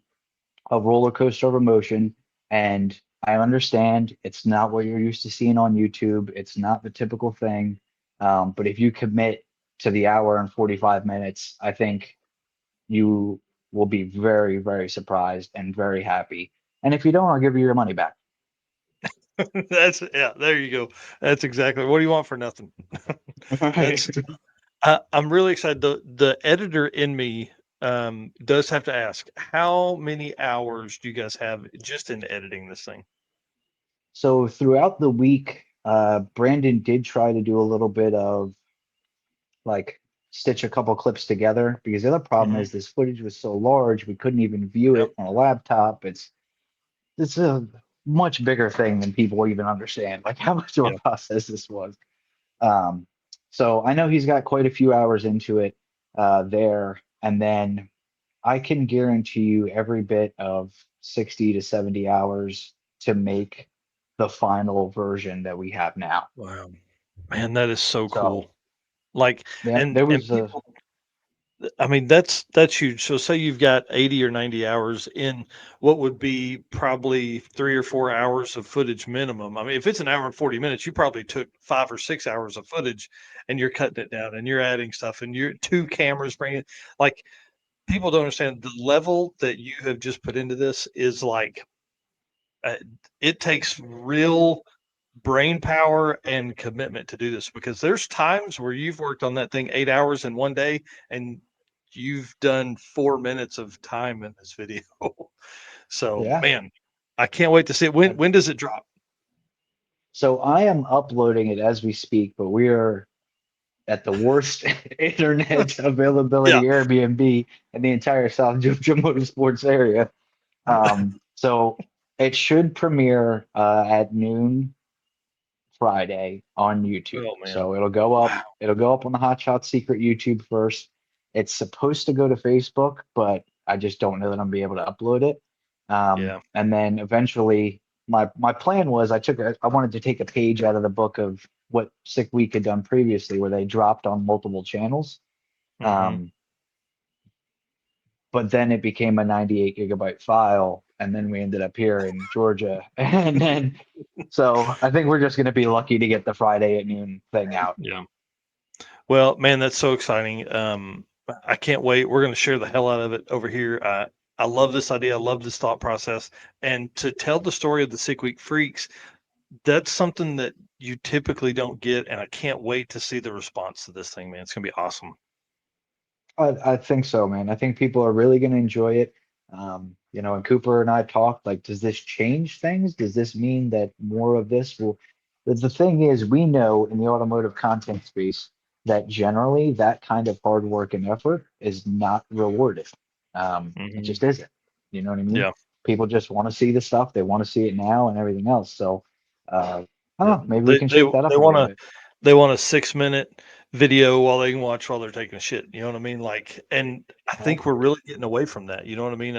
a roller coaster of emotion, and I understand it's not what you're used to seeing on YouTube. It's not the typical thing. But if you commit to the hour and 45 minutes, I think you will be very, very surprised and very happy. And if you don't, I'll give you your money back. There you go. That's exactly what do you want for nothing? Right. That's I'm really excited. The editor in me does have to ask, how many hours do you guys have just in editing this thing? So throughout the week, Brandon did try to do a little bit of like stitch a couple clips together because the other problem Mhm. is this footage was so large we couldn't even view Yep. it on a laptop. It's a much bigger thing than people even understand, like how much of a Yeah. process this was. Um, so I know he's got quite a few hours into it there, and then I can guarantee you every bit of 60 to 70 hours to make the final version that we have now. Wow. Man, that is so So cool. Like, yeah, and there and was a people, I mean, that's huge. So say you've got 80 or 90 hours in what would be probably 3 or 4 hours of footage minimum. I mean, if it's an hour and 40 minutes, you probably took 5 or 6 hours of footage and you're cutting it down and you're adding stuff and you're two cameras bringing like people don't understand the level that you have just put into this is like uh, it takes real brain power and commitment to do this because there's times where you've worked on that thing 8 hours in one day and you've done 4 minutes of time in this video. So yeah. man, I can't wait to see it. When does it drop? So I am uploading it as we speak, but we are at the worst internet availability Yeah. Airbnb in the entire South Georgia Motorsports area. So it should premiere at noon Friday on YouTube. Oh man. So it'll go up. Wow. It'll go up on the Hot Shot Secret YouTube first. It's supposed to go to Facebook, but I just don't know that I'm gonna be able to upload it. Yeah. And then eventually, my plan was I wanted to take a page out of the book of what Sick Week had done previously, where they dropped on multiple channels. Hmm. Um, but then it became a 98 gigabyte file, and then we ended up here in Georgia, and then so I think we're just going to be lucky to get the Friday at noon thing out. Yeah. Well, man, that's so exciting. I can't wait. We're going to share the hell out of it over here. I love this idea. I love this thought process. And to tell the story of the Sick Week Freaks, that's something that you typically don't get. And I can't wait to see the response to this thing, man. It's going to be awesome. I think so, man. I think people are really going to enjoy it. You know, and Cooper and I talked like, does this change things? Does this mean that more of this will? The thing is, we know in the automotive content space that generally that kind of hard work and effort is not rewarded. It Mhm. just isn't. You know what I mean? Yeah. People just want to see the stuff. They want to see it now and everything else. So, I Yeah. don't know. Maybe we can shake that up They a want little a bit. they want a 6-minute video while they can watch while they're taking a shit. You know what I mean? Like, and I think we're really getting away from that. You know what I mean?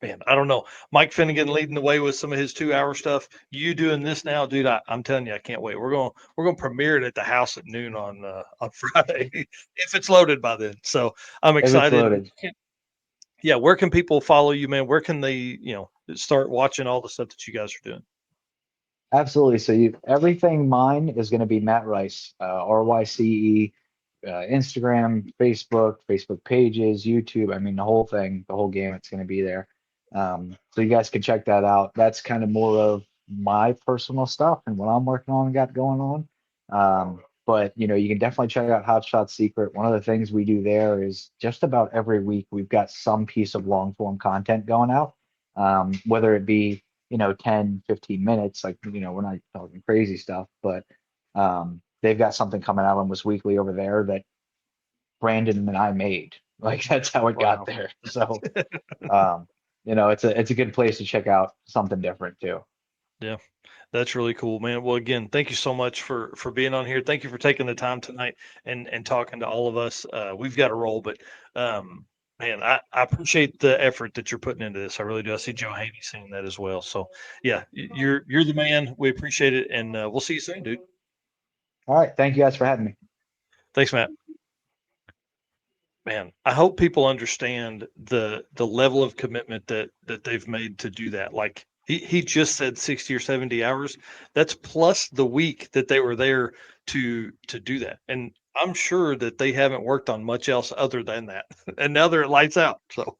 Man, I don't know. Mike Finnegan leading the way with some of his 2 hour stuff. You doing this now, dude? I'm telling you, I can't wait. We're gonna premiere it at the house at noon on Friday if it's loaded by then. So I'm If it's excited. loaded. Yeah, where can people follow you, man? Where can they, start watching all the stuff that you guys are doing? Absolutely. So everything mine is going to be Matt Rice, RYCE, Instagram, Facebook pages, YouTube. I mean, the whole thing, the whole game, it's going to be there. So you guys can check that out. That's kind of more of my personal stuff and what I'm working on and got going on. But you know, you can definitely check out Hot Shot Secret. One of the things we do there is just about every week we've got some piece of long form content going out. Whether it be 10, 15 minutes, like, we're not talking crazy stuff, but they've got something coming out almost weekly over there that Brandon and I made. Like that's how it got Wow. there. So it's a good place to check out something different too. Yeah. That's really cool, man. Well, again, thank you so much for being on here. Thank you for taking the time tonight and talking to all of us. We've got to roll, but man, I appreciate the effort that you're putting into this. I really do. I see Joe Haney saying that as well. So yeah, you're the man. We appreciate it, and we'll see you soon, dude. All right. Thank you guys for having me. Thanks, Matt. Man, I hope people understand the level of commitment that they've made to do that. Like he just said 60 or 70 hours. That's plus the week that they were there to do that. And I'm sure that they haven't worked on much else other than that. And now they're at lights out. So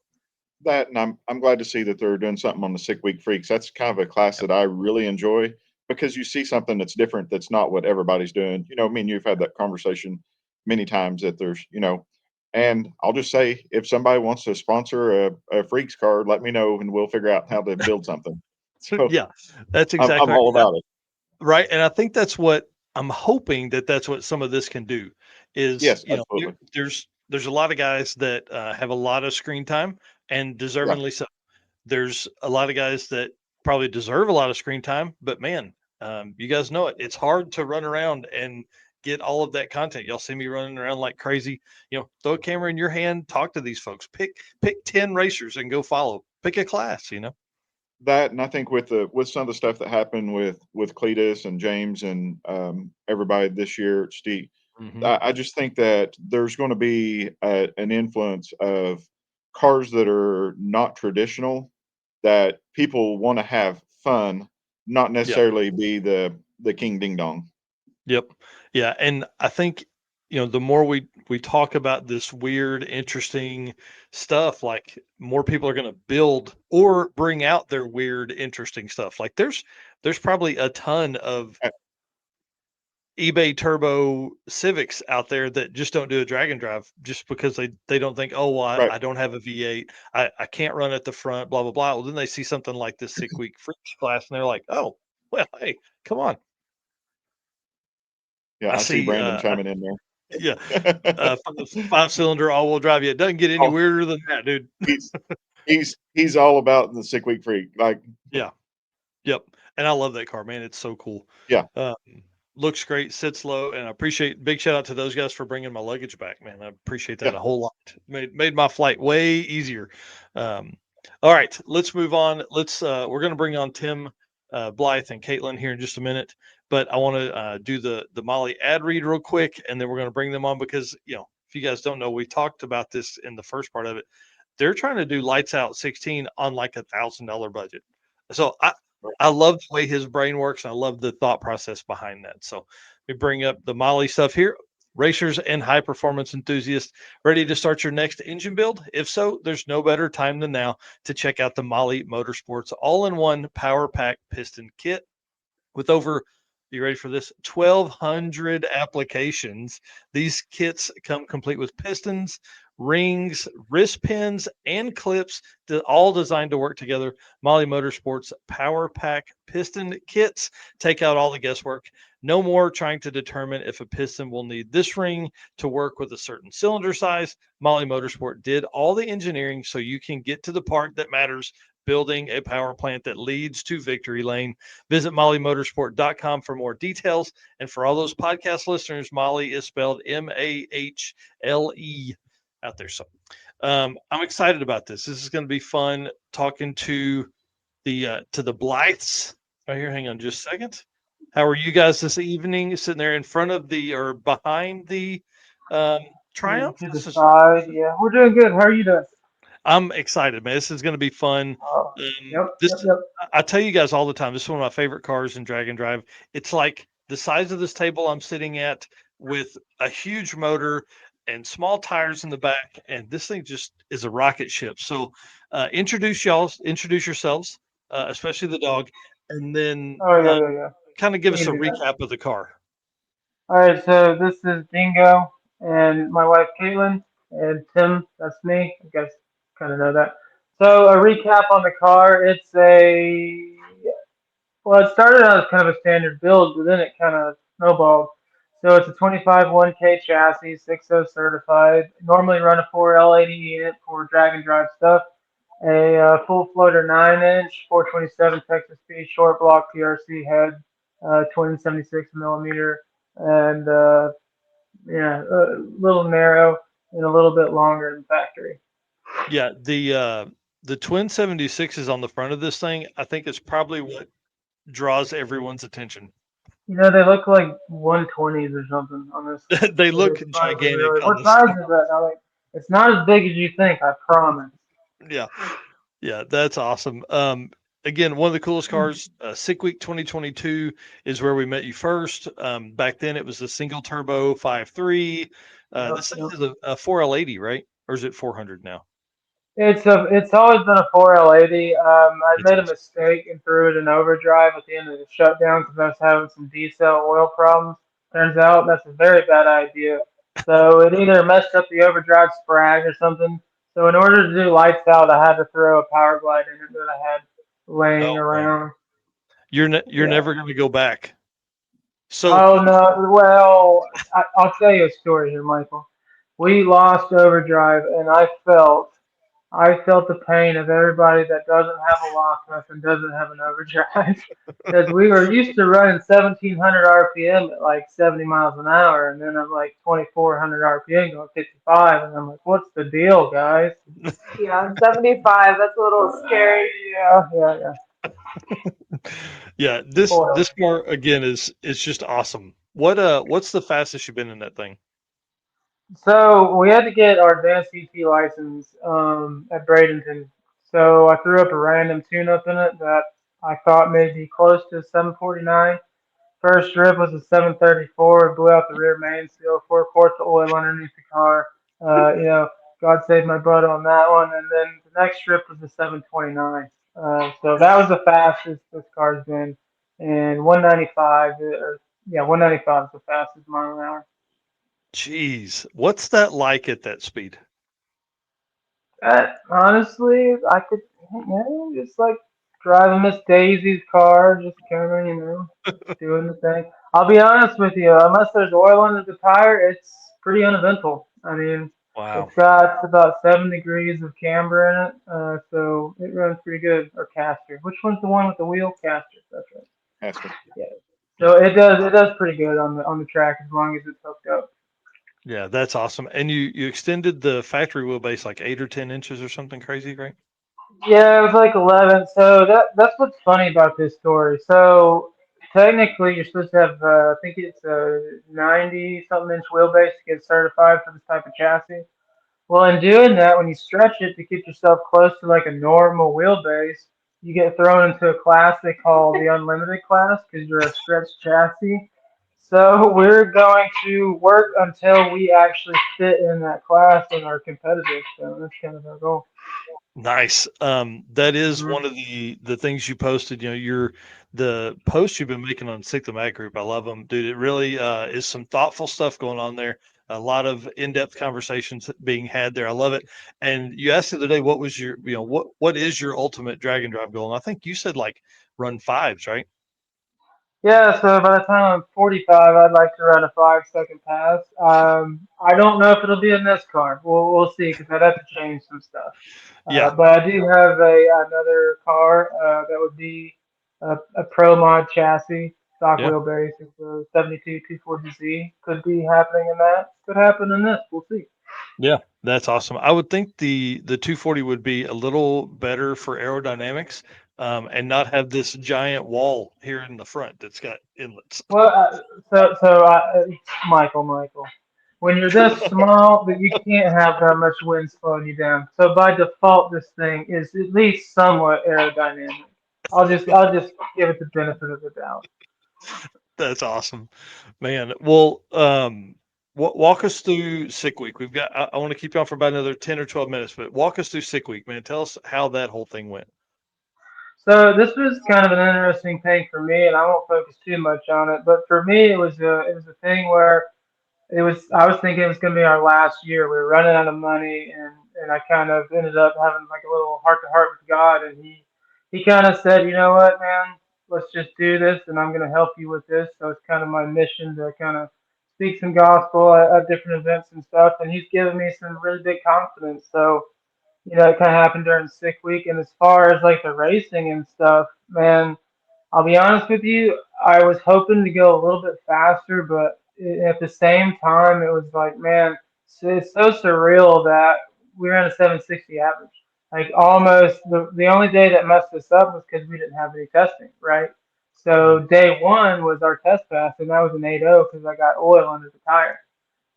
That, and I'm glad to see that they're doing something on the Sick Week Freaks. That's kind of a class yep. that I really enjoy because you see something that's different, that's not what everybody's doing. Me and you've had that conversation many times that and I'll just say, if somebody wants to sponsor a Freaks card, let me know and we'll figure out how to build something. So So yeah, that's I'm exactly all right. about it. Right, and I think that's what I'm hoping that's what some of this can do is, Yes, absolutely. there's a lot of guys that, have a lot of screen time and Yeah, deservingly so. There's a lot of guys that probably deserve a lot of screen time, but man, you guys know it. It's hard to run around and get all of that content. Y'all see me running around like crazy. Throw a camera in your hand, talk to these folks. Pick 10 racers and go follow. Pick a class. that, and I think with some of the stuff that happened with Cletus and James and everybody this year, Steve, Mhm. I just think that there's going to be an influence of cars that are not traditional, that people want to have fun, not Yeah. necessarily be the king ding dong. Yep. Yeah, and I think the more we talk about this weird, interesting stuff, like more people are going to build or bring out their weird, interesting stuff. Like there's probably a ton of Uh, eBay Turbo Civics out there that just don't do a drag and drive just because they don't think, oh well, Right. I don't have a V8, I can't run at the front, blah blah blah. Well, then they see something like this Sick Week Freaks class, and they're like, oh well, hey, come on. Yeah, I I see see. Brandon chiming in Yeah, there. 5-cylinder all-wheel drive. Yeah, it doesn't get any Oh, weirder than that, dude. he's he's all about the Sick Week Freak. Like, Yeah, yep. And I love that car, man. It's so cool. yeah, Um, Looks great, sits low, and I appreciate big shout out to those guys for bringing my luggage back, man. I appreciate that yeah. a whole lot. Made my flight way easier. Um, all right, let's move on. We're gonna bring on Tim Blythe and Caitlin here in just a minute, but I want to do the Molly ad read real quick, and then we're gonna bring them on because if you guys don't know, we talked about this in the first part of it. They're trying to do lights out 16 on like $1,000 budget. So I love the way his brain works. And I love the thought process behind that. So we bring up the Molly stuff here. Racers and high performance enthusiasts ready to start your next engine build? If so, there's no better time than now to check out the Molly Motorsports all-in-one power pack piston kit with over, you ready for this, 1,200 applications. These kits come complete with pistons, rings, wrist pins, and clips, all designed to work together. Molly Motorsports Power Pack piston kits take out all the guesswork. No more trying to determine if a piston will need this ring to work with a certain cylinder size. Molly Motorsport did all the engineering so you can get to the part that matters, building a power plant that leads to victory lane. Visit mollymotorsport.com for more details. And for all those podcast listeners, Molly is spelled Mahle out there. So I'm excited about this. This is going to be fun talking to the Blythes right here. Hang on just a second. How are you guys this evening? Sitting there in front of the or behind the Triumph? To the side, yeah. We're doing good. How are you doing? I'm excited, man. This is going to be fun. Yep. I tell you guys all the time, this is one of my favorite cars in Drag and Drive. It's like the size of this table I'm sitting at with a huge motor and small tires in the back, and this thing just is a rocket ship. So introduce yourselves, especially the dog, and then Oh, yeah. kind of give us a We can do that. recap of the car. All right, so this is Dingo and my wife Caitlin and Tim. That's me. You guys kind of know that. So a recap on the car. Well, it started out as kind of a standard build, but then it kind of snowballed. So it's a 25 1K chassis, 6.0 certified. Normally run a 4L80 unit for drag and drive stuff. A full floater 9-inch, 427 Texas speed, short block PRC head, 2076 millimeter, and a little narrow and a little bit longer than factory. Yeah, the Twin 76 is on the front of this thing. I think it's probably what draws everyone's attention. They look like 120s or something on this. They look It's not gigantic. really- on What this. size is that? It's not as big as you think, I promise. Yeah, that's awesome. Again, one of the coolest cars, Sick Week 2022 is where we met you first. Back then it was the single turbo 5.3. This thing is a 4L80, right? Or is it 400 now? It's always been a 4L80. I It's made a awesome. mistake and threw it in overdrive at the end of the shutdown because I was having some diesel oil problems. Turns out that's a very bad idea. So it either messed up the overdrive sprag or something. So in order to do lights out, I had to throw a power glide in it that I had laying Oh, man. around. You're Yeah. never going to go back. So Oh no! Well, I'll tell you a story here, Michael. We lost overdrive, and I felt the pain of everybody that doesn't have a lockup and doesn't have an overdrive, because we were used to running 1,700 RPM at like 70 miles an hour, and then I'm like 2,400 RPM going 55, and I'm like, what's the deal, guys? Yeah, 75. That's a little scary. Yeah. yeah, this Spoiled. this car again is just awesome. What's the fastest you've been in that thing? So we had to get our advanced CT license at Bradenton. So I threw up a random tune-up in it that I thought may be close to 749. First trip was a 734. Blew out the rear main seal, 4 quarts of oil underneath the car. God saved my butt on that one. And then the next trip was a 729. So that was the fastest this car's been. And 195 is the fastest mile an hour. Jeez, what's that like at that speed? Honestly, I could, just like driving Miss Daisy's car, just kind of, doing the thing. I'll be honest with you, unless there's oil under the tire, it's pretty uneventful. I mean, Wow. it's got about 7 degrees of camber in it, so it runs pretty good. Or caster. Which one's the one with the wheel? Caster. That's right. Hester. Yeah. So it does pretty good on the track as long as it's hooked up. Yeah, that's awesome. And you extended the factory wheelbase like 8 or 10 inches or something crazy, right? Yeah, it was like 11. So that's what's funny about this story. So technically, you're supposed to have, I think it's a 90 something inch wheelbase to get certified for this type of chassis. Well, in doing that, when you stretch it to get yourself close to like a normal wheelbase, you get thrown into a class they call the unlimited class because you're a stretched chassis. So we're going to work until we actually fit in that class and are competitive. So that's kind of our goal. Nice. That is Mhm. one of the things you posted. The posts you've been making on Sick the Mag group. I love them, dude. It really is some thoughtful stuff going on there. A lot of in-depth conversations being had there. I love it. And you asked the other day, what was your, what is your ultimate drag and drive goal? And I think you said like run fives, right? Yeah, so by the time I'm 45, I'd like to run a 5 second pass. I don't know if it'll be in this car. We'll see because I'd have to change some stuff. Yeah. But I do have another car that would be a Pro Mod chassis, stock Yeah. wheelbase. It's a 72 240Z. Could be happening in that. Could happen in this. We'll see. Yeah, that's awesome. I would think the 240 would be a little better for aerodynamics, and not have this giant wall here in the front that's got inlets. Well, Michael, when you're this small, that you can't have that much wind slowing you down. So by default, this thing is at least somewhat aerodynamic. I'll just give it the benefit of the doubt. That's awesome, man. Well, walk us through sick week. We've got. I want to keep you on for about another 10 or 12 minutes, but walk us through sick week, man. Tell us how that whole thing went. So this was kind of an interesting thing for me, and I won't focus too much on it. But for me, it was a thing where I was thinking it was going to be our last year. We were running out of money, and I kind of ended up having like a little heart to heart with God, and he kind of said, you know what, man, let's just do this, and I'm going to help you with this. So it's kind of my mission to kind of speak some gospel at different events and stuff, and he's given me some really big confidence. So it kind of happened during sick week, and as far as like the racing and stuff, man. I'll be honest with you, I was hoping to go a little bit faster, but at the same time, it was like, man, it's so surreal that we ran a 760 average. Like almost the only day that messed us up was because we didn't have any testing, right? So day one was our test pass, and that was an 8.0 because I got oil under the tire.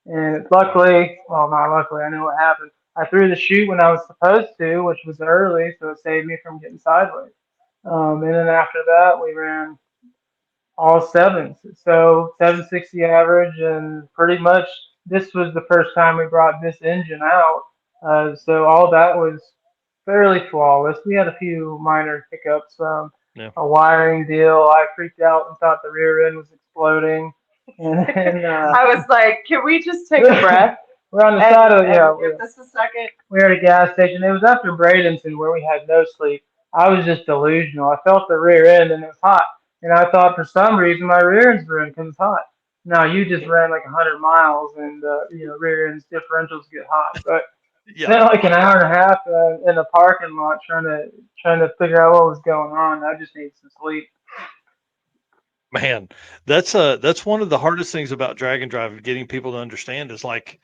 And luckily, well, not luckily, I know what happened. I threw the chute when I was supposed to, which was early, so it saved me from getting sideways. And then after that, we ran all sevens. So 760 average, and pretty much this was the first time we brought this engine out. So all that was fairly flawless. We had a few minor hiccups, Yeah. a wiring deal. I freaked out and thought the rear end was exploding. And then I was like, can we just take a breath? we're on the side of Give this a second. we were at a gas station. It was after Bradenton where we had no sleep. I was just delusional. I felt the rear end and it was hot. And I thought for some reason my rear end's ruined because it's hot. Now you just ran like 100 miles and rear ends differentials get hot. But Yeah. spent like an hour and a half in the parking lot trying to figure out what was going on. I just needed some sleep. Man, that's one of the hardest things about drag and drive, getting people to understand is like,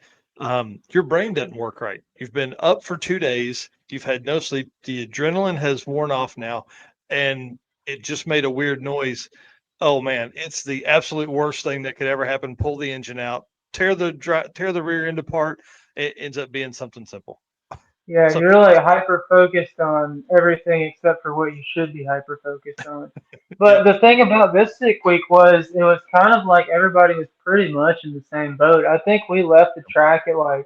your brain doesn't work right. You've been up for 2 days, you've had no sleep, the adrenaline has worn off now, and it just made a weird noise. Oh man, it's the absolute worst thing that could ever happen. Pull the engine out, tear the rear end apart. It ends up being something simple. Yeah, So you're like hyper focused on everything except for what you should be hyper focused on. But the thing about this sick week was it was kind of like everybody was pretty much in the same boat. I think we left the track at like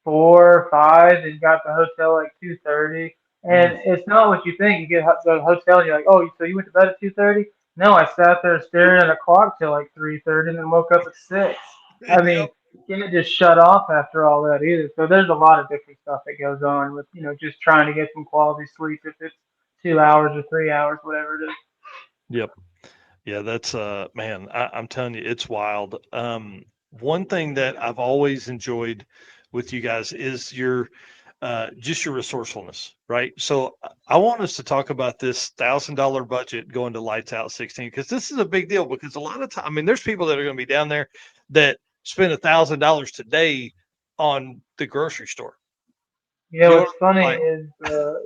4 or 5 and got the hotel like 2:30. And it's not what you think. You get to the hotel and you're like, oh, so you went to bed at 2:30? No, I sat there staring at a clock till like 3:30 and then woke up at 6. I mean, Yep. you can't just shut off after all that either. So there's a lot of different stuff that goes on with just trying to get some quality sleep if it's 2 hours or 3 hours, whatever it is. Yep. Yeah, that's man, I'm telling you, it's wild. One thing that I've always enjoyed with you guys is your just your resourcefulness, right? So I want us to talk about this $1,000 budget going to Lights Out 16 because this is a big deal. Because a lot of time, I mean, there's people that are going to be down there that spend $1,000 today on the grocery store. Yeah, You know what's funny like- is, so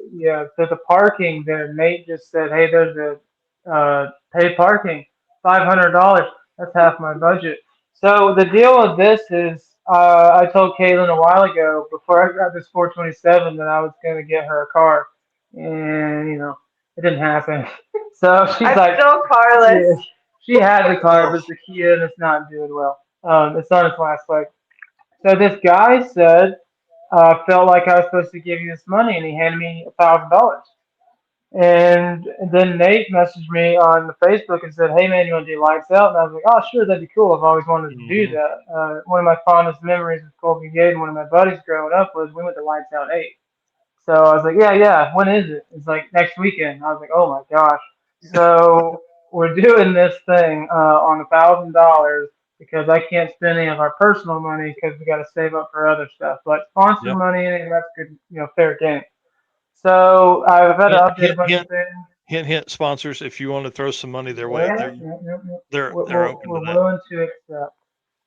the parking there, Nate just said, hey, there's a paid parking, $500. That's half my budget. So the deal with this is, I told Caitlin a while ago, before I got this 427, that I was going to get her a car. And, it didn't happen. So she's I'm like, still carless. yeah, she had the car, but it's a Kia and it's not doing well. It's on its last leg. So this guy said, felt like I was supposed to give you this money, and he handed me $1,000. And then Nate messaged me on the Facebook and said, "Hey man, you want to do lights out?" And I was like, "Oh sure, that'd be cool. I've always wanted to do Mhm. that." One of my fondest memories of Colby Gate and one of my buddies growing up was we went to Lights Out 8. So I was like, "Yeah. When is it?" It's like next weekend. I was like, "Oh my gosh!" So we're doing this thing on $1,000 because I can't spend any of our personal money because we got to save up for other stuff. But sponsor Yep. money, that's good, fair game. So I've had to Hint, update a hint, bunch of hint, things. hint, hint, sponsors. If you want to throw some money their way, Yeah, they're yeah. they're We're, they're we're, open to we're that. willing to accept.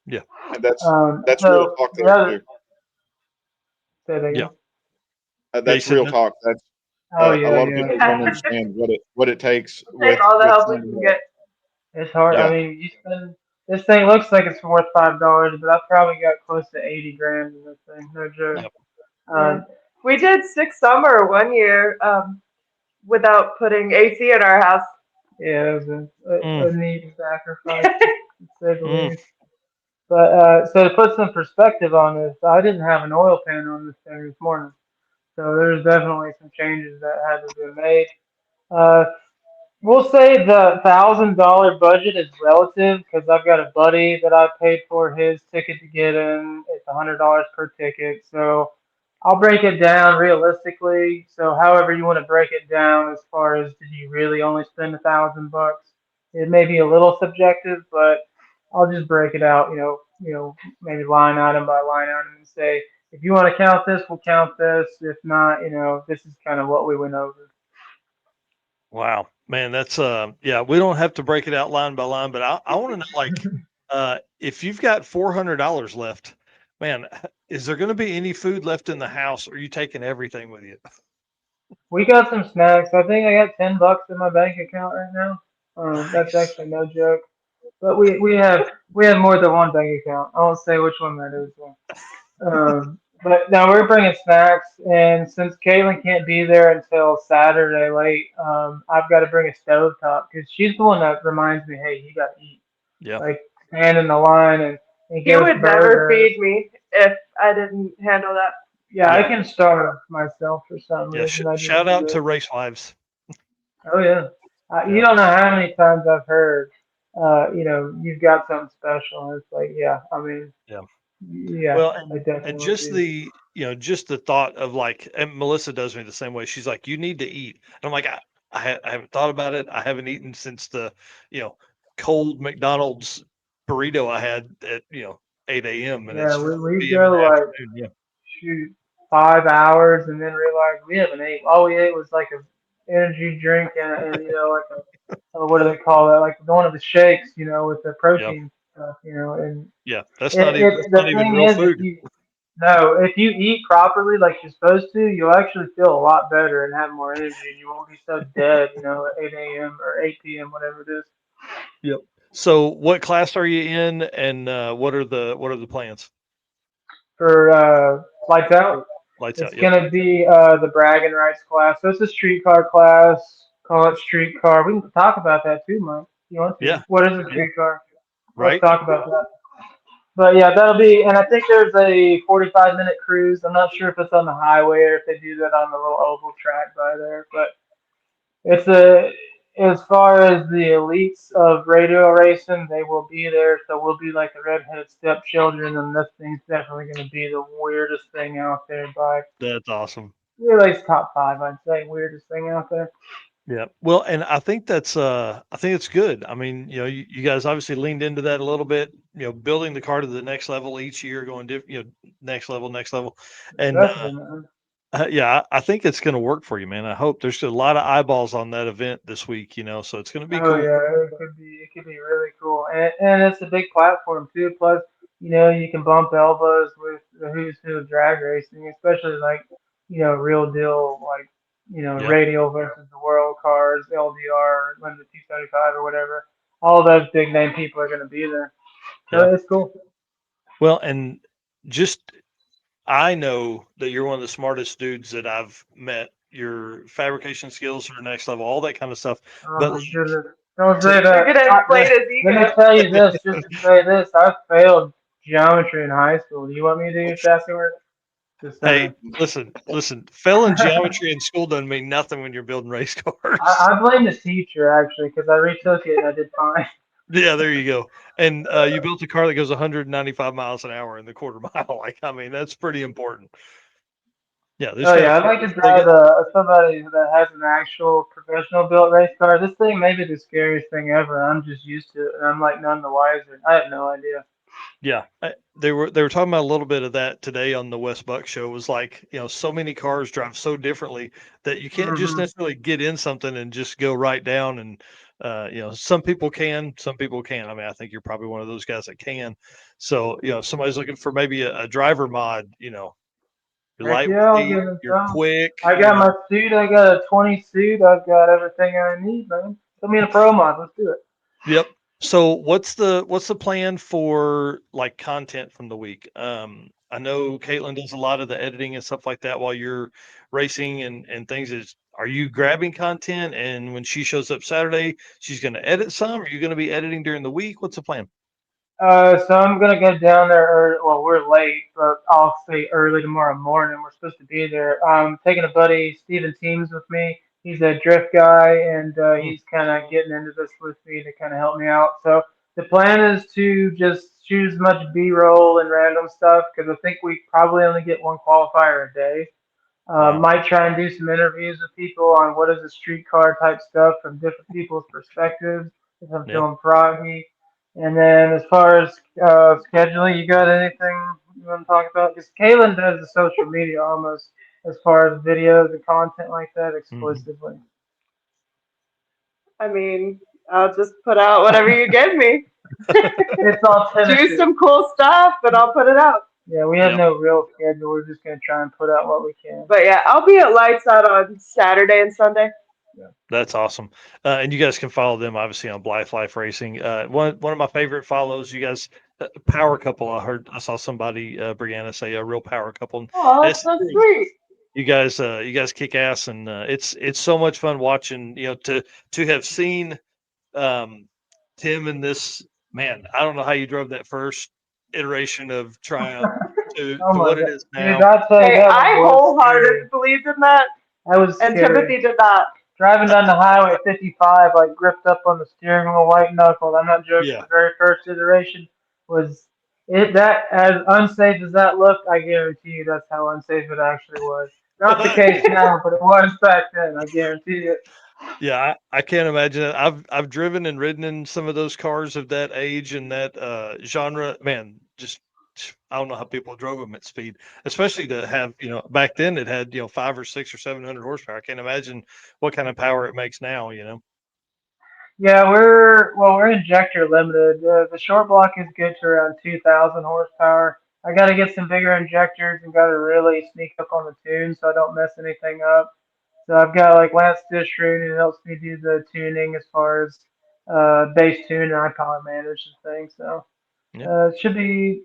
Yeah. And that's real So talk the there other, too. say that Yeah. again. Yeah. You That's said real that. talk. That's Oh a yeah, lot of yeah. people don't understand what it takes Take all the with help we trying can to. get. It's hard. Yeah, I mean, you spend this thing looks like it's worth $5, but I've probably got close to 80 grand in this thing. No joke. Yep. Yeah. We did 6 summer one year without putting AC in our house. Yeah, it was Mm, a neat sacrifice, to say the mm. least. But so to put some perspective on this, I didn't have an oil pan on this thing this morning, so there's definitely some changes that had to be made. Uh, we'll say the $1,000 budget is relative because I've got a buddy that I paid for his ticket to get in. It's $100 per ticket, so I'll break it down realistically. So however you want to break it down, as far as did you really only spend $1,000? It may be a little subjective, but I'll just break it out. Maybe line item by line item and say if you want to count this, we'll count this. If not, this is kind of what we went over. Wow, man, that's yeah, we don't have to break it out line by line, but I want to know, like, if you've got $400 left, man, is there going to be any food left in the house, or are you taking everything with you? We got some snacks. I think I got $10 in my bank account right now. That's Nice. actually no joke. But we have more than one bank account. I won't say which one that is. But now we're bringing snacks, and since Caitlin can't be there until Saturday late, I've got to bring a stovetop because she's the one that reminds me, hey, you got to eat. Yeah. Like stand in the line and You give us would never burgers. feed me if I didn't handle that. Yeah, I Yeah. can starve myself for some Yeah. reason. I just Shout do out it. to race wives. Oh yeah. You Yeah. don't know how many times I've heard, you've got something special. And it's like, yeah, I mean, Yeah. yeah, Well, I and definitely just do. just the thought of, like, and Melissa does me the same way. She's like, you need to eat. And I'm like, I haven't thought about it. I haven't eaten since the, you know, cold McDonald's burrito I had at, 8 a.m. and Yeah, it's we 4 p.m. in go the like afternoon. Yeah. shoot 5 hours and then realize we haven't ate. All we ate was like a energy drink and like what do they call that? Like one of the shakes, with the Yeah. protein stuff, and Yeah. That's it, not even it that's the not even thing real is food. if you eat properly like you're supposed to, you'll actually feel a lot better and have more energy and you won't be so dead, at 8 a.m. or 8 p.m., whatever it is. Yep. So what class are you in, and what are the plans? For lights out, Lights it's out. Yep. gonna be the bragging rights class. So it's a streetcar class. Call it streetcar. We can talk about that too, Mike. You want to? Yeah. What is a Yeah. streetcar? Let's Right. talk about that. But yeah, that'll be, and I think there's a 45-minute cruise. I'm not sure if it's on the highway or if they do that on the little oval track by there. But it's as far as the elites of radio racing, they will be there. So we'll be like the redheaded stepchildren, and this thing's definitely going to be the weirdest thing out there by That's awesome. at least top five, I'd say, weirdest thing out there. Yeah. Well, and I think it's good. I mean, you guys obviously leaned into that a little bit, building the car to the next level each year, going next level. And Definitely, man. yeah, I think it's going to work for you, man. I hope there's a lot of eyeballs on that event this week, so it's going to be Oh cool. yeah, it could be really cool, and it's a big platform too. Plus, you can bump elbows with the who's who of drag racing, especially like real deal like Yeah. Radial versus the World Cars, LDR, Limited 275 or whatever. All of those big name people are going to be there, so Yeah. it's cool. Well, and just I know that you're one of the smartest dudes that I've met. Your fabrication skills are next level, all that kind of stuff. Oh But my like, goodness! Don't say You're that. gonna inflate his Let me ego. tell you this, just to say this, I failed geometry in high school. Do you want me to do your chassis work? Just Hey, listen. Failing geometry in school doesn't mean nothing when you're building race cars. I blame the teacher actually because I retook it and I did fine. Yeah, there you go. And you built a car that goes 195 miles an hour in the quarter mile. Like, I mean, that's pretty important. Yeah, there's Oh got yeah, I'd to like to drive somebody that has an actual professional built race car. This thing may be the scariest thing ever. I'm just used to it, and I'm like none the wiser. I have no idea. Yeah, they were talking about a little bit of that today on the Wes Buck show. It was like, so many cars drive so differently that you can't just Mhm. necessarily get in something and just go right down. And some people can, some people can't. I mean, I think you're probably one of those guys that can. So if somebody's looking for maybe a driver mod, you're Heck yeah, I'll lightweight, give it you're some. quick. I got my suit. I got a 20 suit. I've got everything I need, man. Put me in a pro mod. Let's do it. Yep. So what's the plan for like content from the week? I know Caitlin does a lot of the editing and stuff like that while you're racing and things. Are you grabbing content, and when she shows up Saturday, she's going to edit some? Are you going to be editing during the week? What's the plan? So I'm gonna go down there. Well, we're late, but I'll say early tomorrow morning. We're supposed to be there. Taking a buddy, Steven Teams, with me. He's a drift guy, and he's kind of getting into this with me to kind of help me out. So the plan is to just shoot as much B-roll and random stuff because I think we probably only get one qualifier a day. Wow. Might try and do some interviews with people on what is a street car type stuff from different people's perspectives. If I'm Yep. feeling froggy. And then as far as scheduling, you got anything you want to talk about? Because Kaylin does the social media almost as far as videos and content like that exclusively. I mean, I'll just put out whatever you give me. It's all Do tentative. some cool stuff, but I'll put it out. Yeah, we have Yep. no real schedule. We're just gonna try and put out what we can. But yeah, I'll be at Lights Out on Saturday and Sunday. That's awesome. And you guys can follow them obviously on Blythe Life Racing. One of my favorite follows, you guys, power couple. I saw somebody, Brianna, say a real power couple. Oh, that's so sweet. You guys kick ass, and it's so much fun watching. To have seen Tim in this, man. I don't know how you drove that first iteration of Triumph to Oh my what it God. is now. Dude, I'll tell you Hey, that I was wholeheartedly believed in that, That was and scary. Timothy did not. Driving down the highway 55, like gripped up on the steering wheel, white knuckled. I'm not joking. Yeah. The very first iteration was it. That as unsafe as that looked, I guarantee you that's how unsafe it actually was. Not the case now, but it was back then. I guarantee it. Yeah, I can't imagine it. I've driven and ridden in some of those cars of that age and that genre. Man, just I don't know how people drove them at speed, especially to have back then it had 500 or 600 or 700 horsepower. I can't imagine what kind of power it makes now. Yeah, we're injector limited. The short block is good to around 2,000 horsepower. I got to get some bigger injectors and got to really sneak up on the tune so I don't mess anything up. So I've got like Lance Dishroon who helps me do the tuning as far as base tune, and I power manage and things. So it should be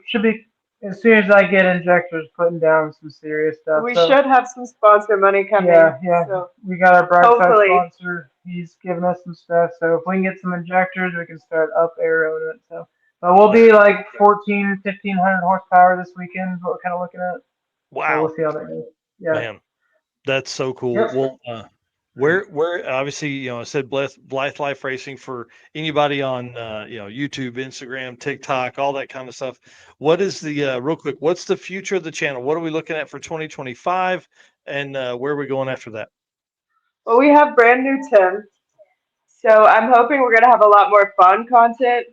as soon as I get injectors putting down some serious stuff. We So, should have some sponsor money coming. yeah. So We got our Brightside Hopefully. sponsor. He's giving us some stuff. So if we can get some injectors, we can start up aeroing it. So, but we'll be like 1,500 horsepower this weekend. Is what we're kind of looking at. So Wow, we'll see how that goes. Yeah. man, that's so cool. Yep. Well, where obviously I said Blythe Life Racing for anybody on YouTube, Instagram, TikTok, all that kind of stuff. What is the real quick? What's the future of the channel? What are we looking at for 2025, and where are we going after that? well, we have brand new Tim. So I'm hoping we're gonna have a lot more fun content,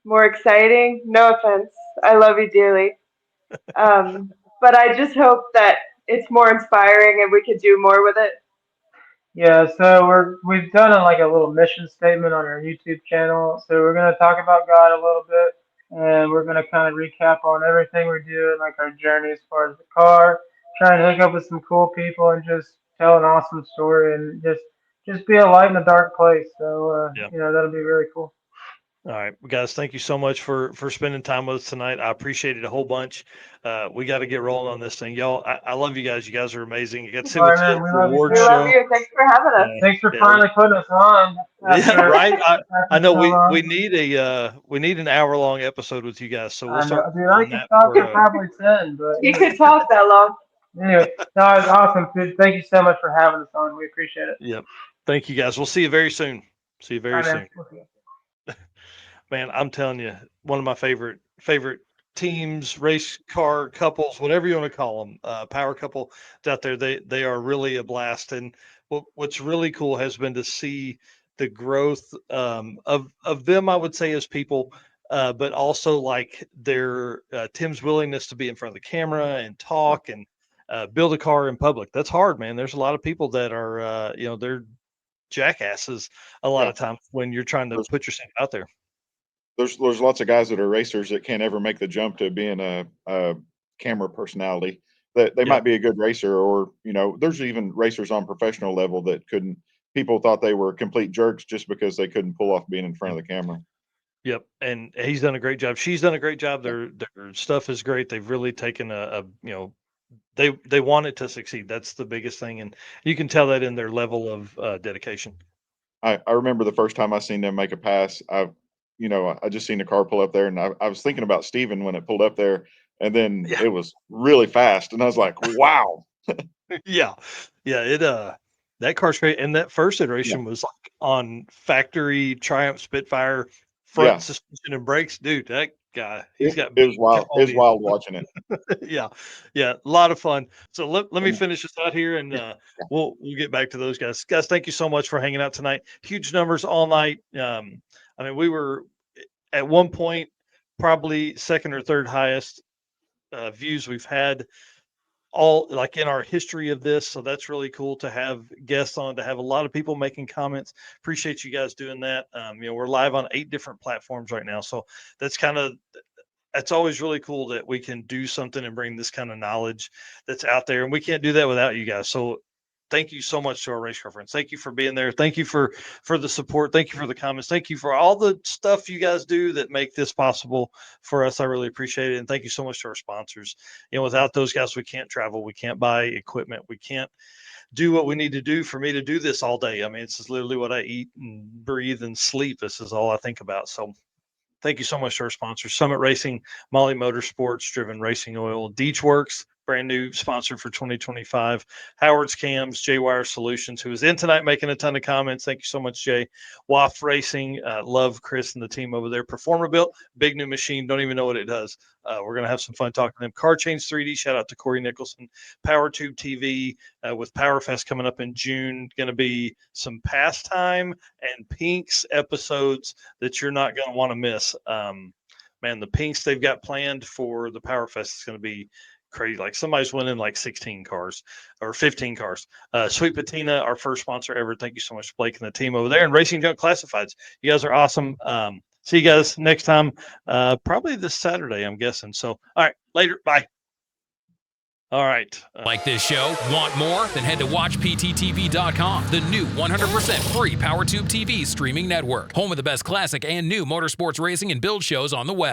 more exciting. No offense, I love you dearly. But I just hope that it's more inspiring and we can do more with it. Yeah, so we've done like a little mission statement on our YouTube channel. So we're gonna talk about God a little bit, and we're gonna kind of recap on everything we're doing, like our journey as far as the car, trying to hook up with some cool people, and just tell an awesome story, and just be a light in a dark place. So Yeah. that'll be really cool. All right, guys, thank you so much for spending time with us tonight. I appreciate it a whole bunch. We got to get rolling on this thing, y'all. I love you guys. You guys are amazing. You got to see All what's right, the man, we love you award too. We love show. you. Thanks for having us. Thanks for Yeah. finally putting us on. Yeah, right. I know so long. we need an hour-long episode with you guys, so we'll I know, start dude. I on could that talk for, at probably 10, but You could talk that long. Anyway, no, it's awesome. Dude, thank you so much for having us on. We appreciate it. Yep. Thank you guys. We'll see you very soon. See you All very right, man. soon. We'll see you. Man, I'm telling you, one of my favorite teams, race car couples, whatever you want to call them, power couple out there. They are really a blast. And what's really cool has been to see the growth of them. I would say as people, but also like their Tim's willingness to be in front of the camera and talk and build a car in public. That's hard, man. There's a lot of people that are they're jackasses a lot Yeah. of times when you're trying to There's- put yourself out there. There's lots of guys that are racers that can't ever make the jump to being a camera personality. That they Yeah. might be a good racer, or there's even racers on professional level that couldn't. People thought they were complete jerks just because they couldn't pull off being in front of the camera. Yep, and he's done a great job. She's done a great job. Their stuff is great. They've really taken they want it to succeed. That's the biggest thing, and you can tell that in their level of dedication. I remember the first time I seen them make a pass. I just seen the car pull up there, and I was thinking about Steven when it pulled up there, and then Yeah. it was really fast, and I was like, wow. Yeah, it that car's great, and that first iteration was like on factory Triumph Spitfire front Yeah. suspension and brakes. Dude, that guy, he's got It was wild. It was Cody. wild watching it. yeah, a lot of fun. So let me And- finish this out here, and we'll get back to those guys. Guys, thank you so much for hanging out tonight. Huge numbers all night. I mean, we were at one point probably second or third highest views we've had all like in our history of this. So that's really cool to have guests on, to have a lot of people making comments. Appreciate you guys doing that. We're live on 8 different platforms right now, so that's always really cool that we can do something and bring this kind of knowledge that's out there, and we can't do that without you guys. So thank you so much to our race car friends. Thank you for being there. Thank you for the support. Thank you for the comments. Thank you for all the stuff you guys do that make this possible for us. I really appreciate it. And thank you so much to our sponsors. Without those guys, we can't travel. We can't buy equipment. We can't do what we need to do for me to do this all day. I mean, this is literally what I eat and breathe and sleep. This is all I think about. So thank you so much to our sponsors: Summit Racing, Molly Motorsports, Driven Racing Oil, Deech Works, brand new sponsor for 2025, Howard's Cams, J Wire Solutions, who is in tonight making a ton of comments. Thank you so much, Jay. WAF Racing, love Chris and the team over there. Performer Built, big new machine, don't even know what it does. We're going to have some fun talking to them. Car Change 3D, shout out to Corey Nicholson. PowerTube TV with PowerFest coming up in June. Going to be some pastime and Pinks episodes that you're not going to want to miss. Man, the Pinks they've got planned for the PowerFest is going to be crazy. Like somebody's winning like 16 cars or 15 cars. Sweet Patina, our first sponsor ever. Thank you so much, Blake and the team over there. And Racing Junk Classifieds. You guys are awesome. See you guys next time. Probably this Saturday, I'm guessing. So, all right, later. Bye. All right. Like this show? Want more? Then head to WatchPTTV.com, the new 100% free PowerTube TV streaming network. Home of the best classic and new motorsports racing and build shows on the web.